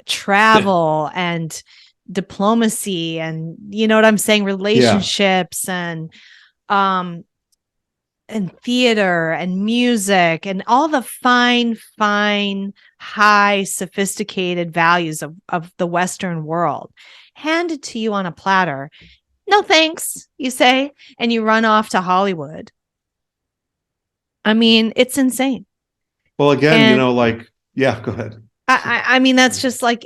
travel and diplomacy, and you know what I'm saying, relationships and theater and music and all the fine, high, sophisticated values of the Western world handed to you on a platter. No thanks, you say, and you run off to Hollywood. I mean, it's insane. Well, again, go ahead. I mean, that's just like,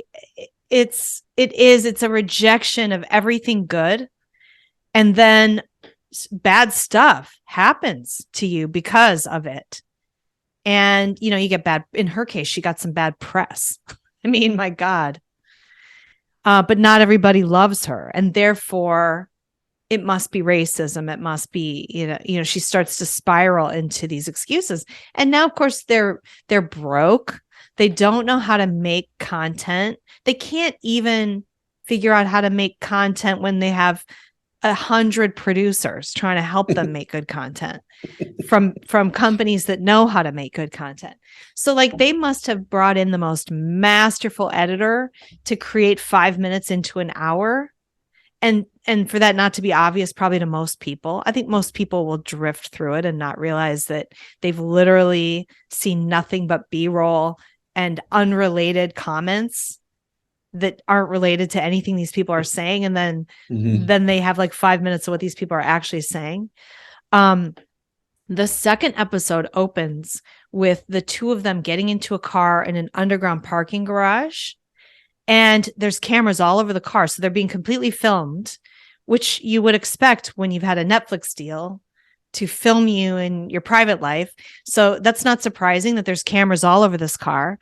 it's a rejection of everything good. And then bad stuff happens to you because of it. And, you get bad, in her case, she got some bad press. I mean, my God. But not everybody loves her. And therefore, it must be racism. It must be, she starts to spiral into these excuses. And now, of course, they're broke. They don't know how to make content. They can't even figure out how to make content when they have 100 producers trying to help them make good content from companies that know how to make good content. So like, they must have brought in the most masterful editor to create 5 minutes into an hour. And for that not to be obvious, probably to most people. I think most people will drift through it and not realize that they've literally seen nothing but B-roll and unrelated comments that aren't related to anything these people are saying. And then they have like 5 minutes of what these people are actually saying. The second episode opens with the two of them getting into a car in an underground parking garage. And there's cameras all over the car. So they're being completely filmed, which you would expect when you've had a Netflix deal to film you in your private life. So that's not surprising that there's cameras all over this car.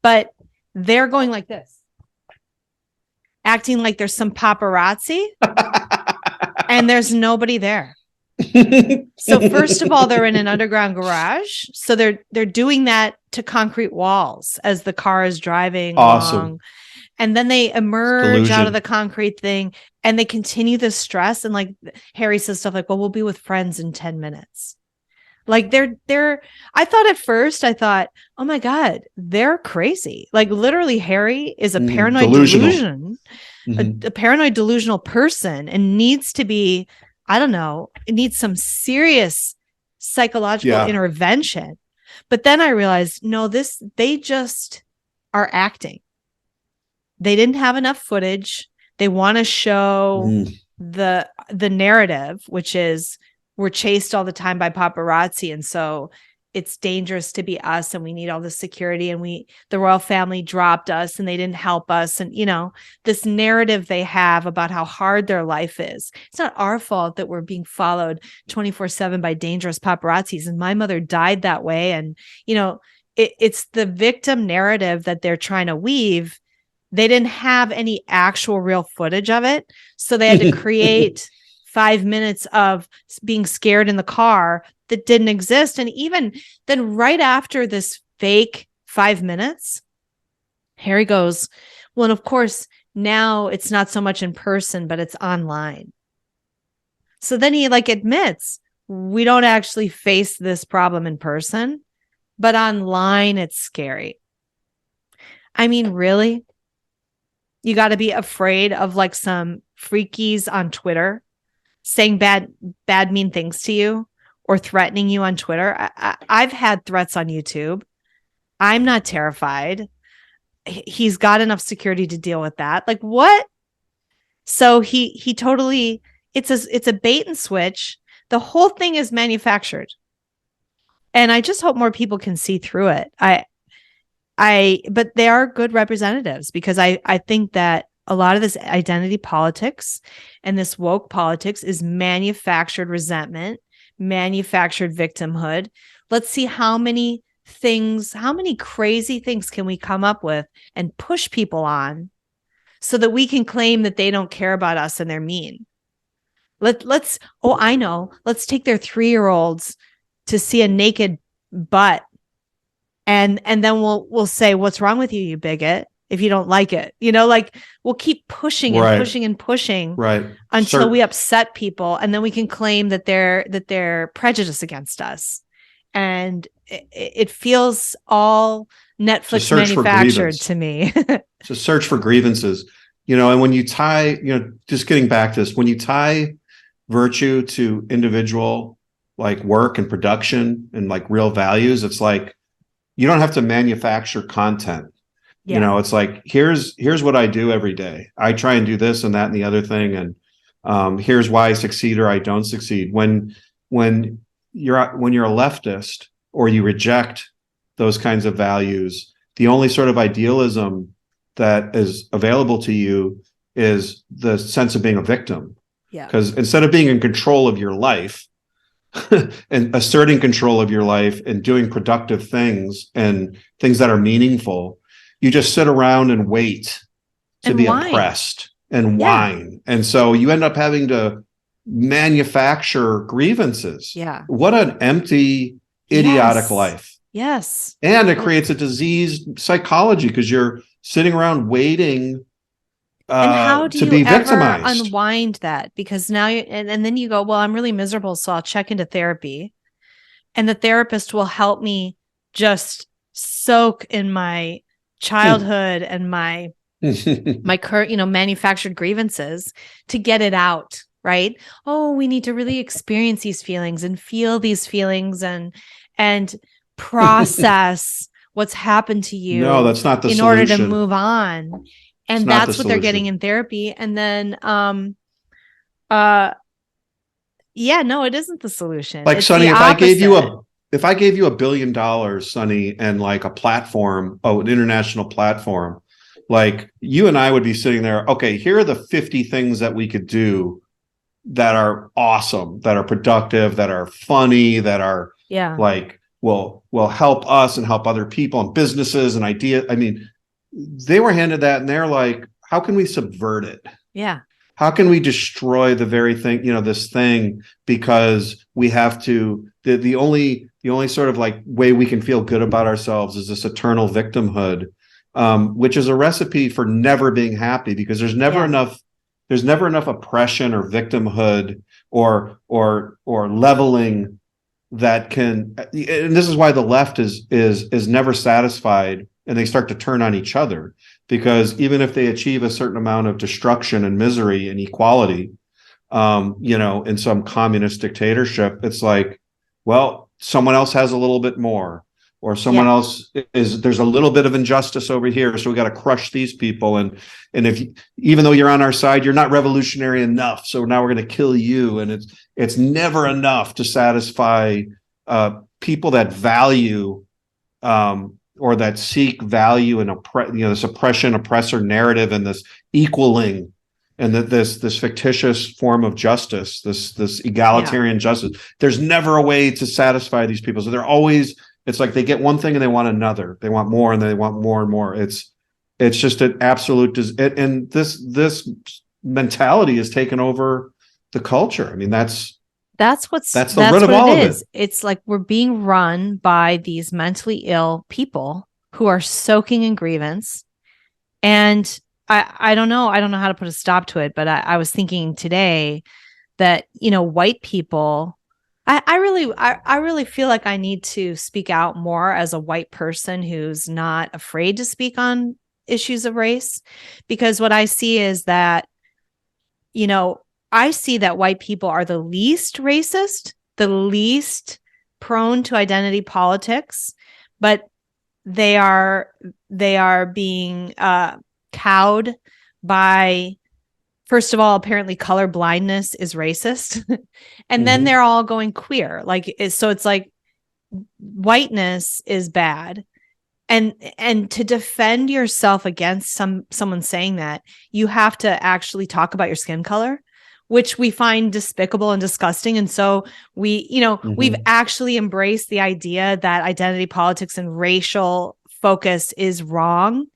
But they're going like this, acting like there's some paparazzi and there's nobody there. So first of all, they're in an underground garage. So they're doing that to concrete walls as the car is driving along. And then they emerge out of the concrete thing and they continue the stress. And like Harry says stuff like, well, we'll be with friends in 10 minutes. Like I thought, oh my God, they're crazy. Like literally Harry is a paranoid delusion, a paranoid delusional person, and needs to be, I don't know, it needs some serious psychological intervention. But then I realized, no, they just are acting. They didn't have enough footage. They want to show the narrative, which is we're chased all the time by paparazzi. And so it's dangerous to be us, and we need all the security, and the royal family dropped us and they didn't help us. And, this narrative they have about how hard their life is. It's not our fault that we're being followed 24/7 by dangerous paparazzis. And my mother died that way. And, it's the victim narrative that they're trying to weave. They didn't have any actual real footage of it. So they had to create 5 minutes of being scared in the car that didn't exist. And even then, right after this fake 5 minutes, Harry goes, well, and of course, now it's not so much in person, but it's online. So then he like admits, we don't actually face this problem in person, but online it's scary. I mean, really? You got to be afraid of like some freakies on Twitter saying bad, mean things to you or threatening you on Twitter. I've had threats on YouTube. I'm not terrified. He's got enough security to deal with that. Like what? So he totally, it's a bait and switch. The whole thing is manufactured. And I just hope more people can see through it. But they are good representatives because I think that a lot of this identity politics and this woke politics is manufactured resentment, manufactured victimhood. Let's see how many crazy things can we come up with and push people on so that we can claim that they don't care about us and they're mean. Let's take their 3-year-olds to see a naked butt. And then we'll say, what's wrong with you, you bigot, if you don't like it, like we'll keep pushing and pushing and pushing until we upset people. And then we can claim that they're prejudiced against us. And it feels all Netflix manufactured to me. It's a search for grievances, and when you tie, just getting back to this, when you tie virtue to individual like work and production and like real values, it's like, you don't have to manufacture content. Yeah. It's like, here's what I do every day. I try and do this and that and the other thing. And here's why I succeed or I don't succeed. When you're a leftist or you reject those kinds of values, the only sort of idealism that is available to you is the sense of being a victim. Yeah. Because instead of being in control of your life, and asserting control of your life and doing productive things and things that are meaningful, you just sit around and wait to be oppressed and whine. And so you end up having to manufacture grievances. Yeah. What an empty, idiotic life. Yes. And it creates a diseased psychology because you're sitting around waiting and how do to be you ever victimized. Unwind that? Because now and then you go, well, I'm really miserable, so I'll check into therapy, and the therapist will help me just soak in my childhood and my current, manufactured grievances to get it out, right? Oh, we need to really experience these feelings and feel these feelings and process what's happened to you. No, that's not the solution. In order to move on. And that's what they're getting in therapy. And then, it isn't the solution. Like, Sonny, if I gave you $1 billion, Sonny, and like a platform, an international platform, like you and I would be sitting there. Okay, here are the 50 things that we could do that are awesome, that are productive, that are funny, that are like will help us and help other people and businesses and ideas. I mean, they were handed that and they're like, how can we subvert it? Yeah. How can we destroy the very thing, this thing, because we have to, the only sort of like way we can feel good about ourselves is this eternal victimhood, which is a recipe for never being happy because there's never enough oppression or victimhood or leveling that can, and this is why the left is never satisfied. And they start to turn on each other because even if they achieve a certain amount of destruction and misery and equality, in some communist dictatorship, it's like, well, someone else has a little bit more, or someone else there's a little bit of injustice over here. So we got to crush these people. And even though you're on our side, you're not revolutionary enough. So now we're going to kill you. And it's never enough to satisfy people that value, or that seek value in this oppression, oppressor narrative and this equaling and this fictitious form of justice, this egalitarian justice. There's never a way to satisfy these people. So they're always, it's like they get one thing and they want another. They want more and they want more and more. It's just an absolute, and this mentality has taken over the culture. I mean, that's that's the root of what all it of is. it. It's like we're being run by these mentally ill people who are soaking in grievance. And I don't know. I don't know how to put a stop to it, but I was thinking today that, white people, I really feel like I need to speak out more as a white person who's not afraid to speak on issues of race, because what I see is that, I see that white people are the least racist, the least prone to identity politics, but they are being cowed by, first of all, apparently color blindness is racist. And then they're all going queer. So it's like whiteness is bad. And to defend yourself against someone saying that, you have to actually talk about your skin color, which we find despicable and disgusting. And so we've actually embraced the idea that identity politics and racial focus is wrong.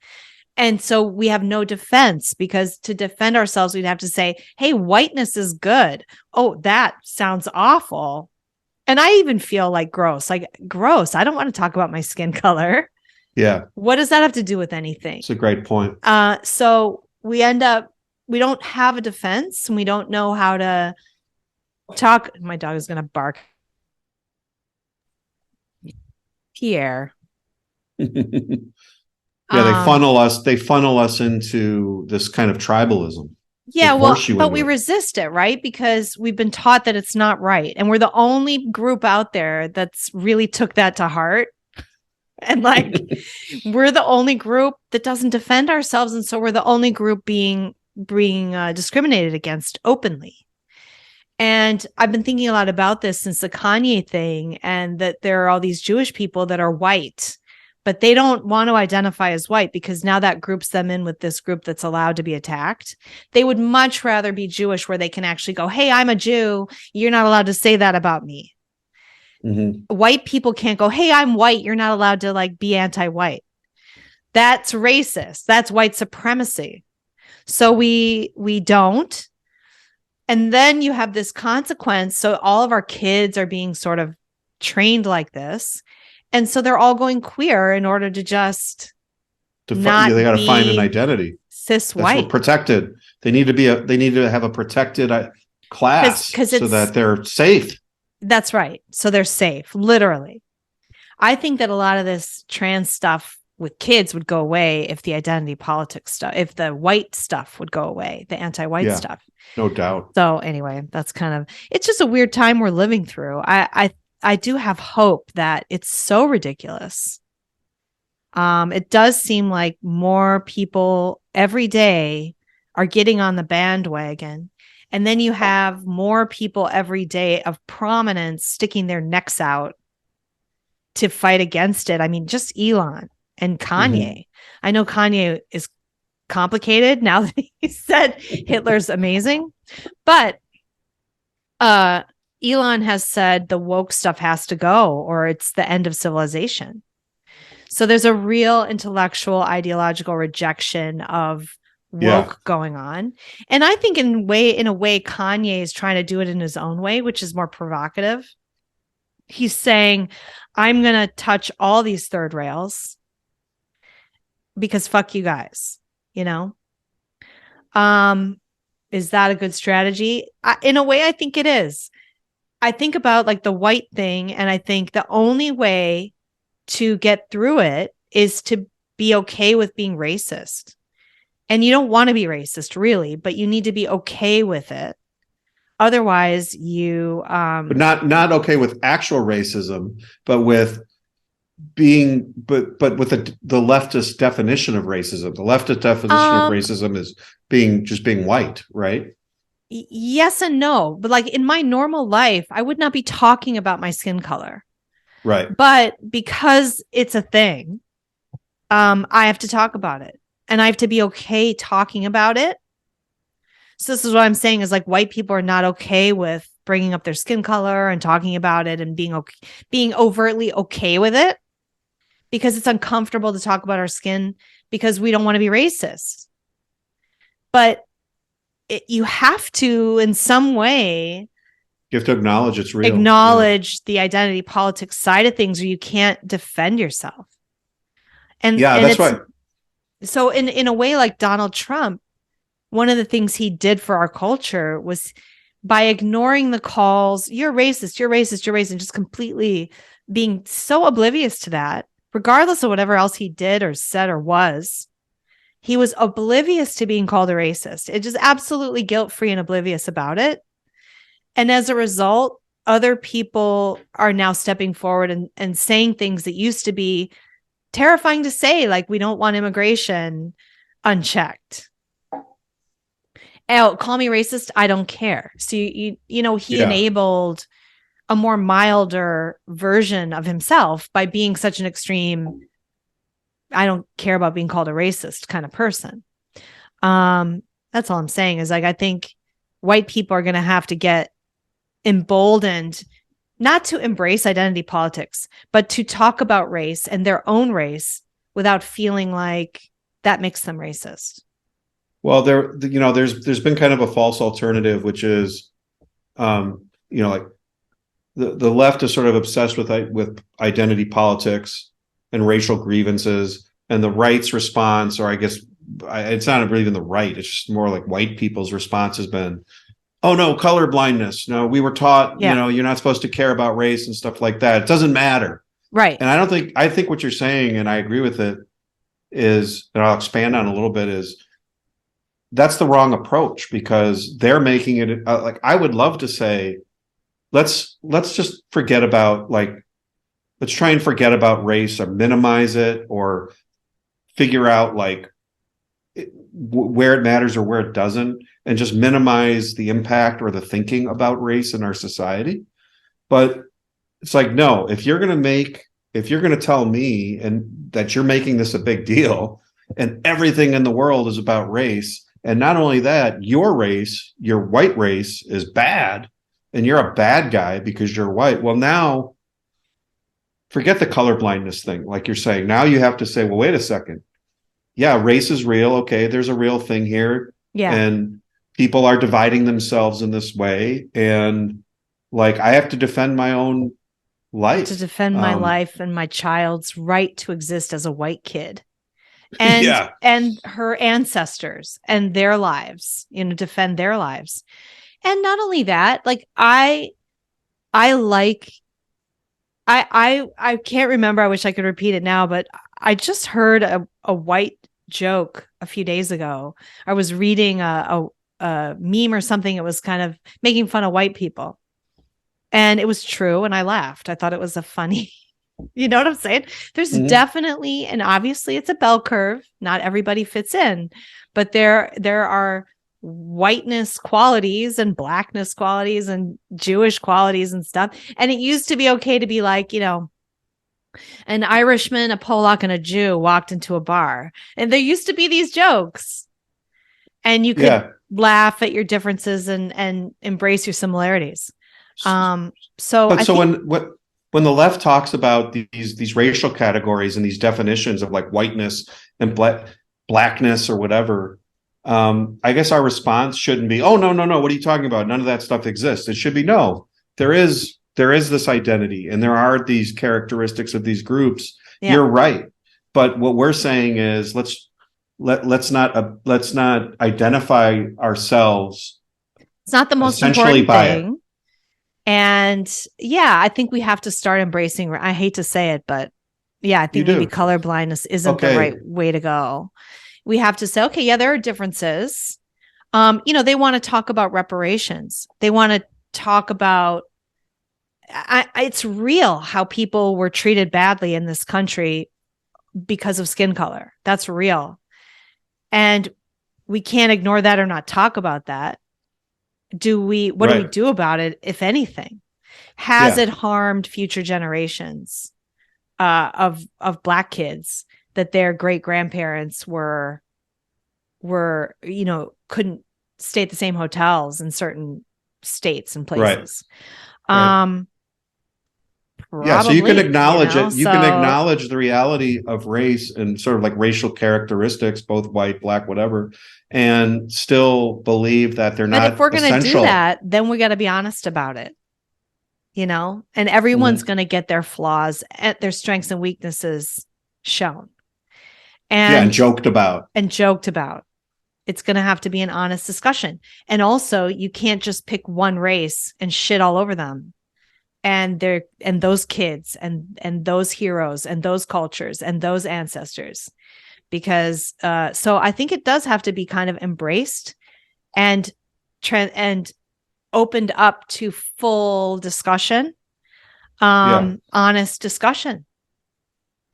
And so we have no defense, because to defend ourselves, we'd have to say, hey, whiteness is good. Oh, that sounds awful. And I even feel like gross. I don't want to talk about my skin color. Yeah. What does that have to do with anything? It's a great point. So we don't have a defense, and we don't know how to talk. My dog is going to bark. Pierre. Yeah, they funnel us into this kind of tribalism. Yeah, well, but we resist it, right? Because we've been taught that it's not right. And we're the only group out there that's really took that to heart. And we're the only group that doesn't defend ourselves. And so we're the only group being discriminated against openly. And I've been thinking a lot about this since the Kanye thing, and that there are all these Jewish people that are white, but they don't want to identify as white, because now that groups them in with this group that's allowed to be attacked. They would much rather be Jewish, where they can actually go, hey, I'm a Jew. You're not allowed to say that about me. White people can't go, hey, I'm white. You're not allowed to be anti-white. That's racist. That's white supremacy. So we don't. And then you have this consequence. So all of our kids are being sort of trained like this. And so they're all going queer in order to just they got to find an identity. Cis white. That's protected. They need to have a protected class so that they're safe. That's right. So they're safe, literally. I think that a lot of this trans stuff with kids would go away if the identity politics stuff, if the white stuff would go away, the anti-white stuff. No doubt. So anyway, it's just a weird time we're living through. I do have hope that it's so ridiculous. It does seem like more people every day are getting on the bandwagon. And then you have more people every day of prominence sticking their necks out to fight against it. I mean, just Elon and Kanye. I know Kanye is complicated now that he said Hitler's amazing, but Elon has said the woke stuff has to go, or it's the end of civilization. So there's a real intellectual, ideological rejection of woke going on. And I think in a way, Kanye is trying to do it in his own way, which is more provocative. He's saying, I'm going to touch all these third rails because fuck you guys, Is that a good strategy? In a way, I think it is. I think about the white thing, and I think the only way to get through it is to be okay with being racist. And you don't want to be racist, really, but you need to be okay with it. Otherwise, you but not okay with actual racism, but with being with the leftist definition of racism. The leftist definition of racism is being white, right? Yes and no. But in my normal life, I would not be talking about my skin color. Right. But because it's a thing, I have to talk about it. And I have to be okay talking about it. So this is what I'm saying is white people are not okay with bringing up their skin color and talking about it and being overtly okay with it, because it's uncomfortable to talk about our skin because we don't want to be racist. But you have to, in some way, You have to acknowledge it's real. Acknowledge the identity politics side of things, or you can't defend yourself. And that's right. So in a way, like Donald Trump, one of the things he did for our culture was by ignoring the calls, you're racist, you're racist, you're racist, and just completely being so oblivious to that, regardless of whatever else he did or said or was. He was oblivious to being called a racist. It just absolutely guilt-free and oblivious about it. And as a result, other people are now stepping forward and saying things that used to be terrifying to say, like, we don't want immigration unchecked. Oh, call me racist, I don't care. So he enabled a more milder version of himself by being such an extreme, I don't care about being called a racist kind of person. That's all I'm saying is, like, I think white people are going to have to get emboldened, not to embrace identity politics, but to talk about race and their own race without feeling like that makes them racist. Well, there's been kind of a false alternative, which is, like the left is sort of obsessed with identity politics and racial grievances, and the right's response, or I guess it's not even the right, it's just more like white people's response has been, oh no, color blindness. No, we were taught, you're not supposed to care about race and stuff like that. It doesn't matter. Right. And I think what you're saying, and I agree with it, is, and I'll expand on a little bit, is that's the wrong approach, because they're making it like, I would love to say, let's just forget about, like, let's try and forget about race or minimize it, or figure out like where it matters or where it doesn't, and just minimize the impact or the thinking about race in our society. But it's like, no, if you're going to tell me and that you're making this a big deal and everything in the world is about race, and not only that, your race, your white race, is bad and you're a bad guy because you're white, well, now forget the colorblindness thing, like you're saying. Now you have to say, well, wait a second. Yeah, race is real. Okay, there's a real thing here. Yeah. And people are dividing themselves in this way. And like, I have to defend my own life. To defend my life and my child's right to exist as a white kid. And and her ancestors and their lives, defend their lives. And not only that, like I can't remember, I wish I could repeat it now, but I just heard a white joke a few days ago. I was reading a meme or something. It was kind of making fun of white people. And it was true. And I laughed. I thought it was a funny, you know what I'm saying? There's definitely, and obviously it's a bell curve. Not everybody fits in, but there are whiteness qualities and blackness qualities and Jewish qualities and stuff. And it used to be okay to be like, an Irishman, a Polak, and a Jew walked into a bar. And there used to be these jokes. And you could laugh at your differences and embrace your similarities. When the left talks about these racial categories and these definitions of like whiteness and blackness or whatever, I guess our response shouldn't be, oh, no, what are you talking about? None of that stuff exists. It should be, no, there is this identity and there are these characteristics of these groups. Yeah. You're right. But what we're saying is let's not identify ourselves. It's not the most important thing. And I think we have to start embracing, I hate to say it, but I think maybe colorblindness isn't the right way to go. We have to say, okay, there are differences. They want to talk about reparations. They want to talk about, it's real how people were treated badly in this country because of skin color. That's real. And we can't ignore that or not talk about that. What do we do about it, if anything? Has it harmed future generations of Black kids that their great grandparents were couldn't stay at the same hotels in certain states and places? Right. Yeah, so you can Probably, acknowledge it. You can So, acknowledge the reality of race and sort of like racial characteristics, both white, black, whatever, and still believe that they're but if not we're going to do essential. that, then we got to be honest about it, and everyone's Mhm. going to get their flaws, their strengths and weaknesses shown Yeah, and and joked about. joked about. It's going to have to be an honest discussion. And also, you can't just pick one race and shit all over them. And those kids and those heroes and those cultures and those ancestors, because so I think it does have to be kind of embraced and and opened up to full discussion, Yeah. honest discussion.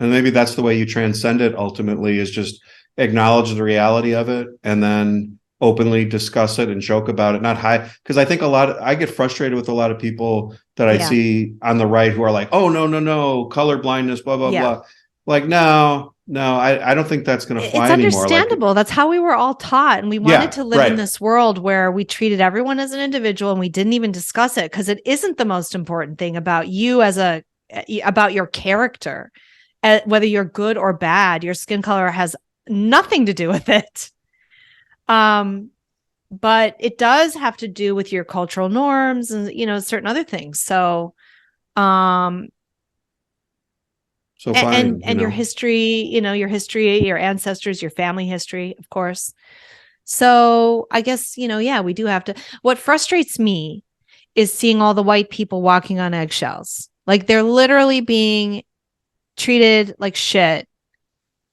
And maybe that's the way you transcend it ultimately, is just acknowledge the reality of it and then openly discuss it and joke about it, not hide. Because I think I get frustrated with a lot of people that I Yeah. see on the right who are like, oh, no, color blindness, blah, blah, Yeah. blah. Like, no, I don't think that's going to fly It's anymore. Like, understandable. That's how we were all taught. And we wanted to live in this world where we treated everyone as an individual and we didn't even discuss it, because it isn't the most important thing about you about your character. Whether you're good or bad, your skin color has nothing to do with it. But it does have to do with your cultural norms and, certain other things. So, so fine. and your history, your ancestors, your family history, of course. So I guess, yeah, we do have to. What frustrates me is seeing all the white people walking on eggshells. Like, they're literally being treated like shit,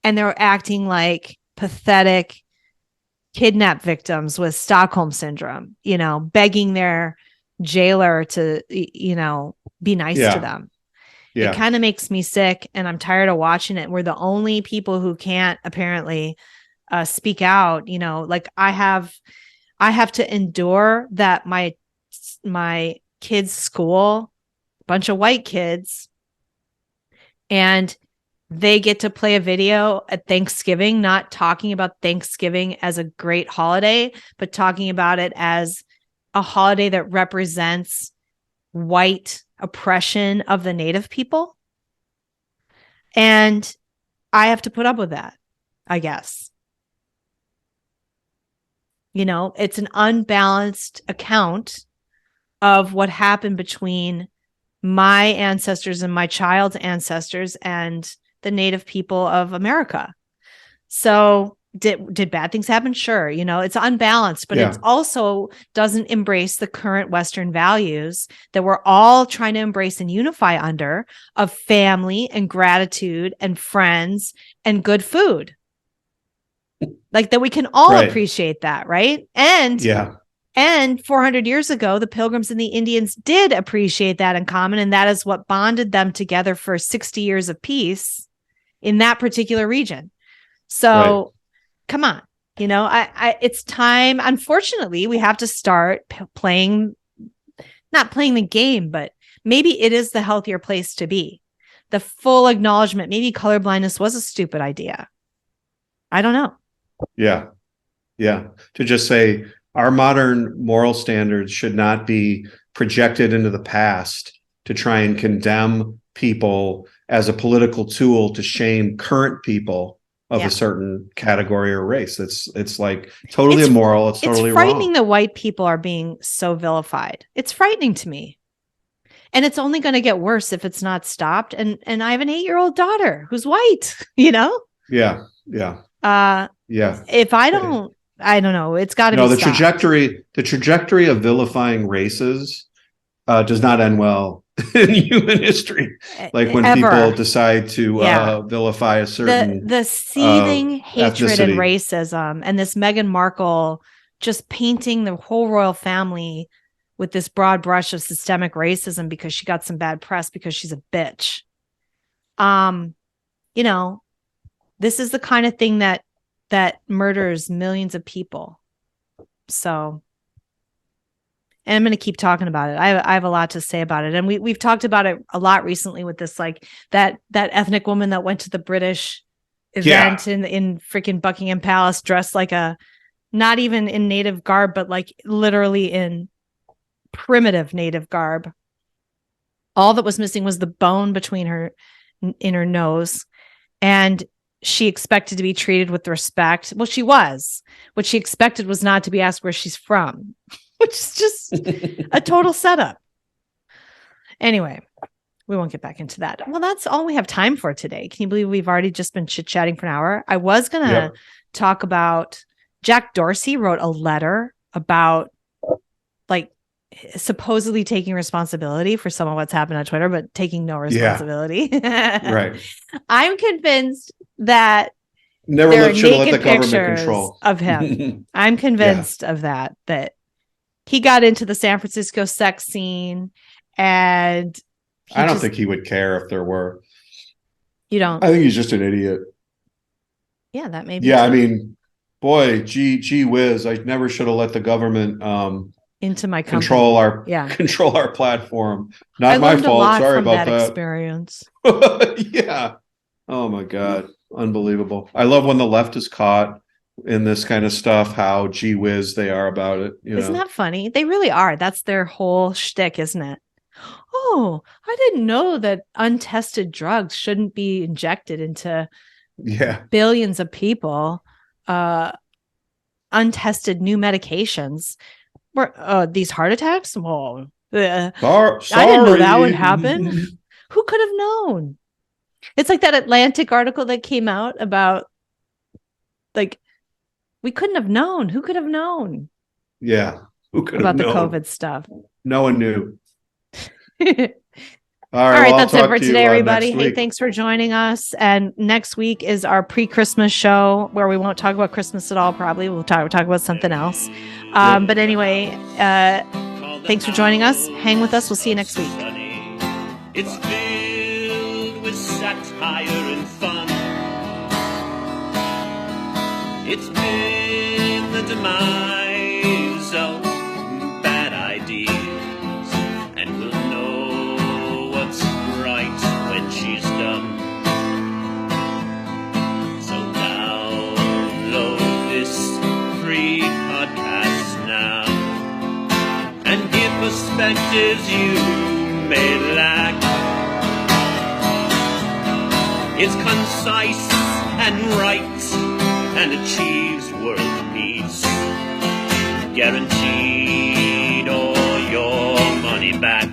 and they're acting like pathetic kidnap victims with Stockholm syndrome, begging their jailer to, be nice to them. Yeah. It kind of makes me sick, and I'm tired of watching it. We're the only people who can't apparently speak out. Like, I have to endure that my kids' school, bunch of white kids, and they get to play a video at Thanksgiving, not talking about Thanksgiving as a great holiday, but talking about it as a holiday that represents white oppression of the Native people. And I have to put up with that, I guess. It's an unbalanced account of what happened between my ancestors and my child's ancestors and the Native people of America. So did bad things happen? Sure. It's unbalanced, but it's also doesn't embrace the current Western values that we're all trying to embrace and unify under, of family and gratitude and friends and good food. Like, that we can all appreciate that, right? And 400 years ago, the Pilgrims and the Indians did appreciate that in common, and that is what bonded them together for 60 years of peace in that particular region. So, come on, it's time. Unfortunately, we have to start not playing the game, but maybe it is the healthier place to be. The full acknowledgement. Maybe colorblindness was a stupid idea. I don't know. Yeah. To just say our modern moral standards should not be projected into the past to try and condemn people as a political tool to shame current people of a certain category or race. It's like totally immoral. It's totally frightening wrong. that white people are being so vilified. It's frightening to me. And it's only going to get worse if it's not stopped. And I have an 8-year-old daughter who's white, Yeah. If I don't know. It's got to be the stopped. The trajectory of vilifying races does not end well in human history. Like, when people decide to vilify a certain the seething hatred ethnicity. and racism, and this Meghan Markle just painting the whole royal family with this broad brush of systemic racism because she got some bad press because she's a bitch. This is the kind of thing that murders millions of people. So, and I'm going to keep talking about it. I have a lot to say about it. And we've talked about it a lot recently with this, like that ethnic woman that went to the British event in freaking Buckingham Palace, dressed like not even in native garb, but like literally in primitive native garb. All that was missing was the bone between in her nose. And she expected to be treated with respect. Well, she was. What she expected was not to be asked where she's from, which is just a total setup. Anyway, we won't get back into that. Well, that's all we have time for today. Can you believe we've already just been chit-chatting for an hour? I was going to talk about Jack Dorsey wrote a letter about like supposedly taking responsibility for some of what's happened on Twitter, but taking no responsibility. Right. I'm convinced that Never should have let the government pictures control of him. I'm convinced of that he got into the San Francisco sex scene, and I don't think he would care if there were. You don't? I think he's just an idiot. Yeah, that may be. Yeah, true. I mean, boy, gee whiz, I never should have let the government into my company. control our platform. Not my fault. Sorry about that experience. Yeah. Oh my God. Unbelievable. I love when the left is caught in this kind of stuff, how gee whiz they are about it. Isn't that funny? They really are. That's their whole shtick, isn't it? Oh, I didn't know that untested drugs shouldn't be injected into billions of people. Untested new medications. These heart attacks? Well, I didn't know that would happen. Who could have known? It's like that Atlantic article that came out about, like, we couldn't have known. Who could have known? Yeah. Who could have known about the COVID stuff? No one knew. All right, that's it for today, everybody. Hey, thanks for joining us. And next week is our pre-Christmas show where we won't talk about Christmas at all. Probably we'll talk about something else. But anyway, thanks for joining us. Hang with us. We'll see you next week. It's filled with satire and fun. It's been the demise of bad ideas, and we'll know what's right when she's done. So download this free podcast now and give perspectives you may lack. It's concise and right and achieves world peace, guaranteed all your money back.